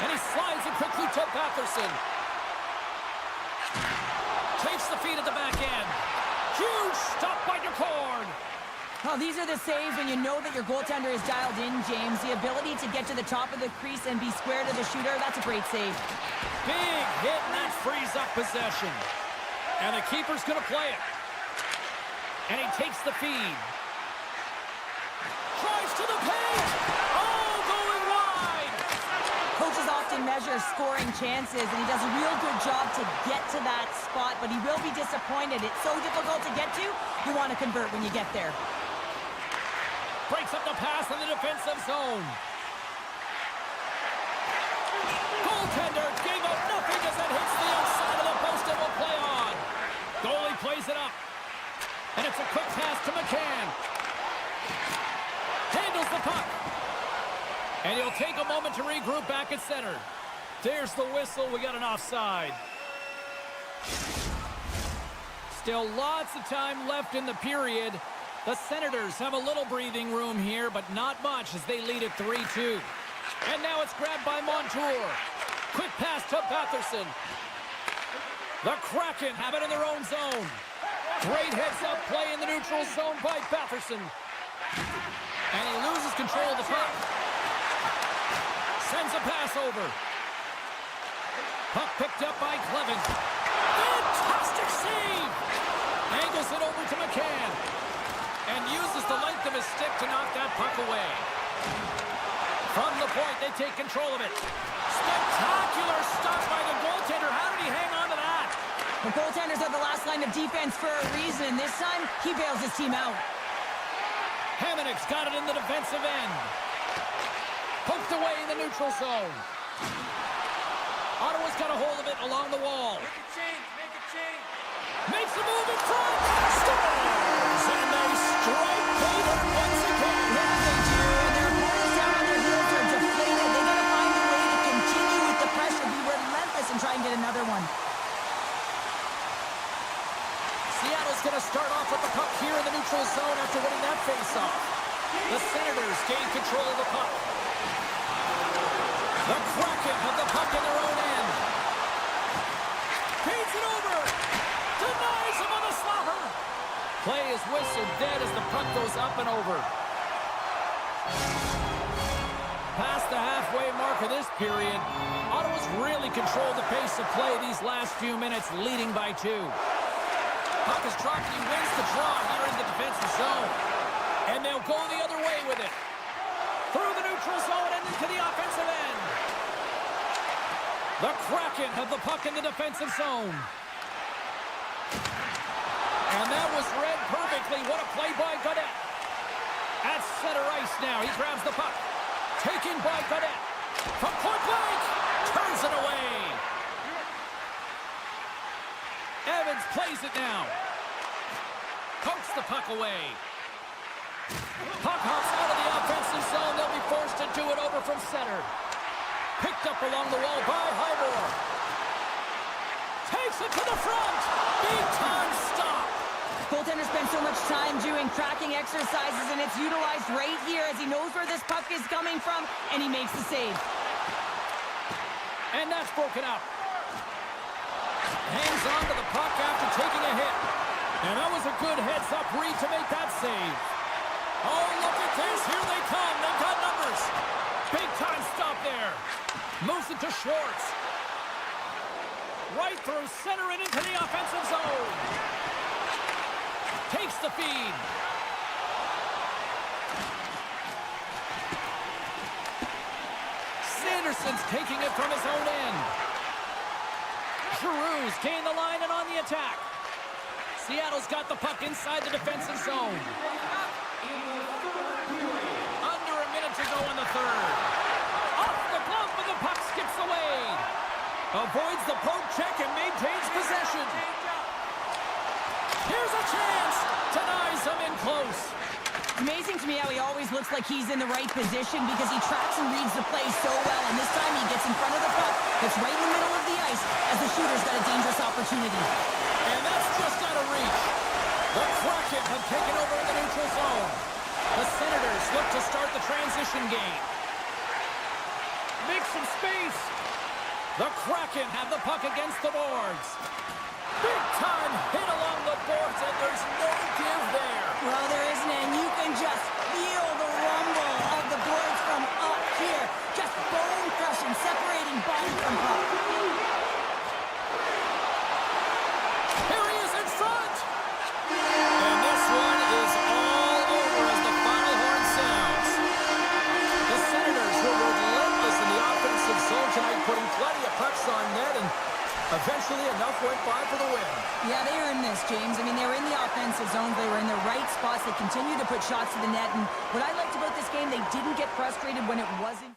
And he slides it quickly to Batherson. Takes the feed at the back end. Huge stop by Decorn. Oh, these are the saves when you know that your goaltender is dialed in, James. The ability to get to the top of the crease and be square to the shooter, that's a great save. Big hit, and that frees up possession. And the keeper's going to play it. And he takes the feed. Tries to the paint. Oh, going wide. Coaches often measure scoring chances, and he does a real good job to get to that spot, but he will be disappointed. It's so difficult to get to, you want to convert when you get there. Breaks up the pass in the defensive zone. Goaltender gave up nothing as it hits the outside of the post and will play on. Goalie plays it up. And it's a quick pass to McCann. Handles the puck. And he'll take a moment to regroup back at center. There's the whistle. We got an offside. Still lots of time left in the period. The Senators have a little breathing room here, but not much as they lead it 3-2. And now it's grabbed by Montour. Quick pass to Batherson. The Kraken have it in their own zone. Great heads-up play in the neutral zone by Batherson. And he loses control of the puck. Sends a pass over. Puck picked up by Clevin. Fantastic save! Angles it over to McCann. And uses the length of his stick to knock that puck away. From the point, they take control of it. Spectacular stop by the goaltender. How did he hang on to that? The goaltenders are the last line of defense for a reason. This time, he bails his team out. Hamonic's got it in the defensive end. Poked away in the neutral zone. Ottawa's got a hold of it along the wall. Make a change, make a change. Makes a move in front. Scores! And they strike neutral zone after winning that face-off. The Senators gain control of the puck. The Kraken have the puck in their own end. Feeds it over. Denies him on the slapper. Play is whistled dead as the puck goes up and over. Past the halfway mark of this period, Ottawa's really controlled the pace of play these last few minutes, leading by 2. Puck is dropped and he wins the draw here in the defensive zone. And they'll go the other way with it. Through the neutral zone and into the offensive end. The Kraken have the puck in the defensive zone. And that was read perfectly. What a play by Godet. At center ice now. He grabs the puck. Taken by Godet. From point blank. Turns it away. Evans plays it now. Pokes the puck away. Puck hops out of the offensive zone. They'll be forced to do it over from center. Picked up along the wall by Highmore. Takes it to the front. Big time stop. Goaltender spends so much time doing tracking exercises, and it's utilized right here as he knows where this puck is coming from, and he makes the save. And that's broken up. Hangs on to the puck after taking a hit. And that was a good heads-up read to make that save. Oh, look at this. Here they come. They've got numbers. Big time stop there. Moves it to Schwartz. Right through center and into the offensive zone. Takes the feed. Sanderson's taking it from his own end. Giroux's gained the line and on the attack. Seattle's got the puck inside the defensive zone. Under a minute to go in the third. Off the glove, but the puck skips away. Avoids the poke check and maintains possession. Here's a chance. Denies him in close. Amazing to me how he always looks like he's in the right position because he tracks and reads the play so well, and this time he gets in front of the puck. It's right in the middle of the ice as the shooter's got a dangerous opportunity. And that's just out of reach. The Kraken have taken over in the neutral zone. The Senators look to start the transition game. Make some space. The Kraken have the puck against the boards. Big time hit along the boards, and there's no give there. Well, there isn't, and you can just feel the rumble of the boards from up here. Just bone crushing, separating body from puck. Here he is in front. And this one is all over as the final horn sounds. The Senators were relentless in the offensive zone tonight, putting plenty of pucks on net, and eventually enough went by for the win. Yeah, they earned this, James. I mean, they were in the offensive zone. They were in the right spots. They continued to put shots to the net. And what I liked about this game, they didn't get frustrated when it wasn't...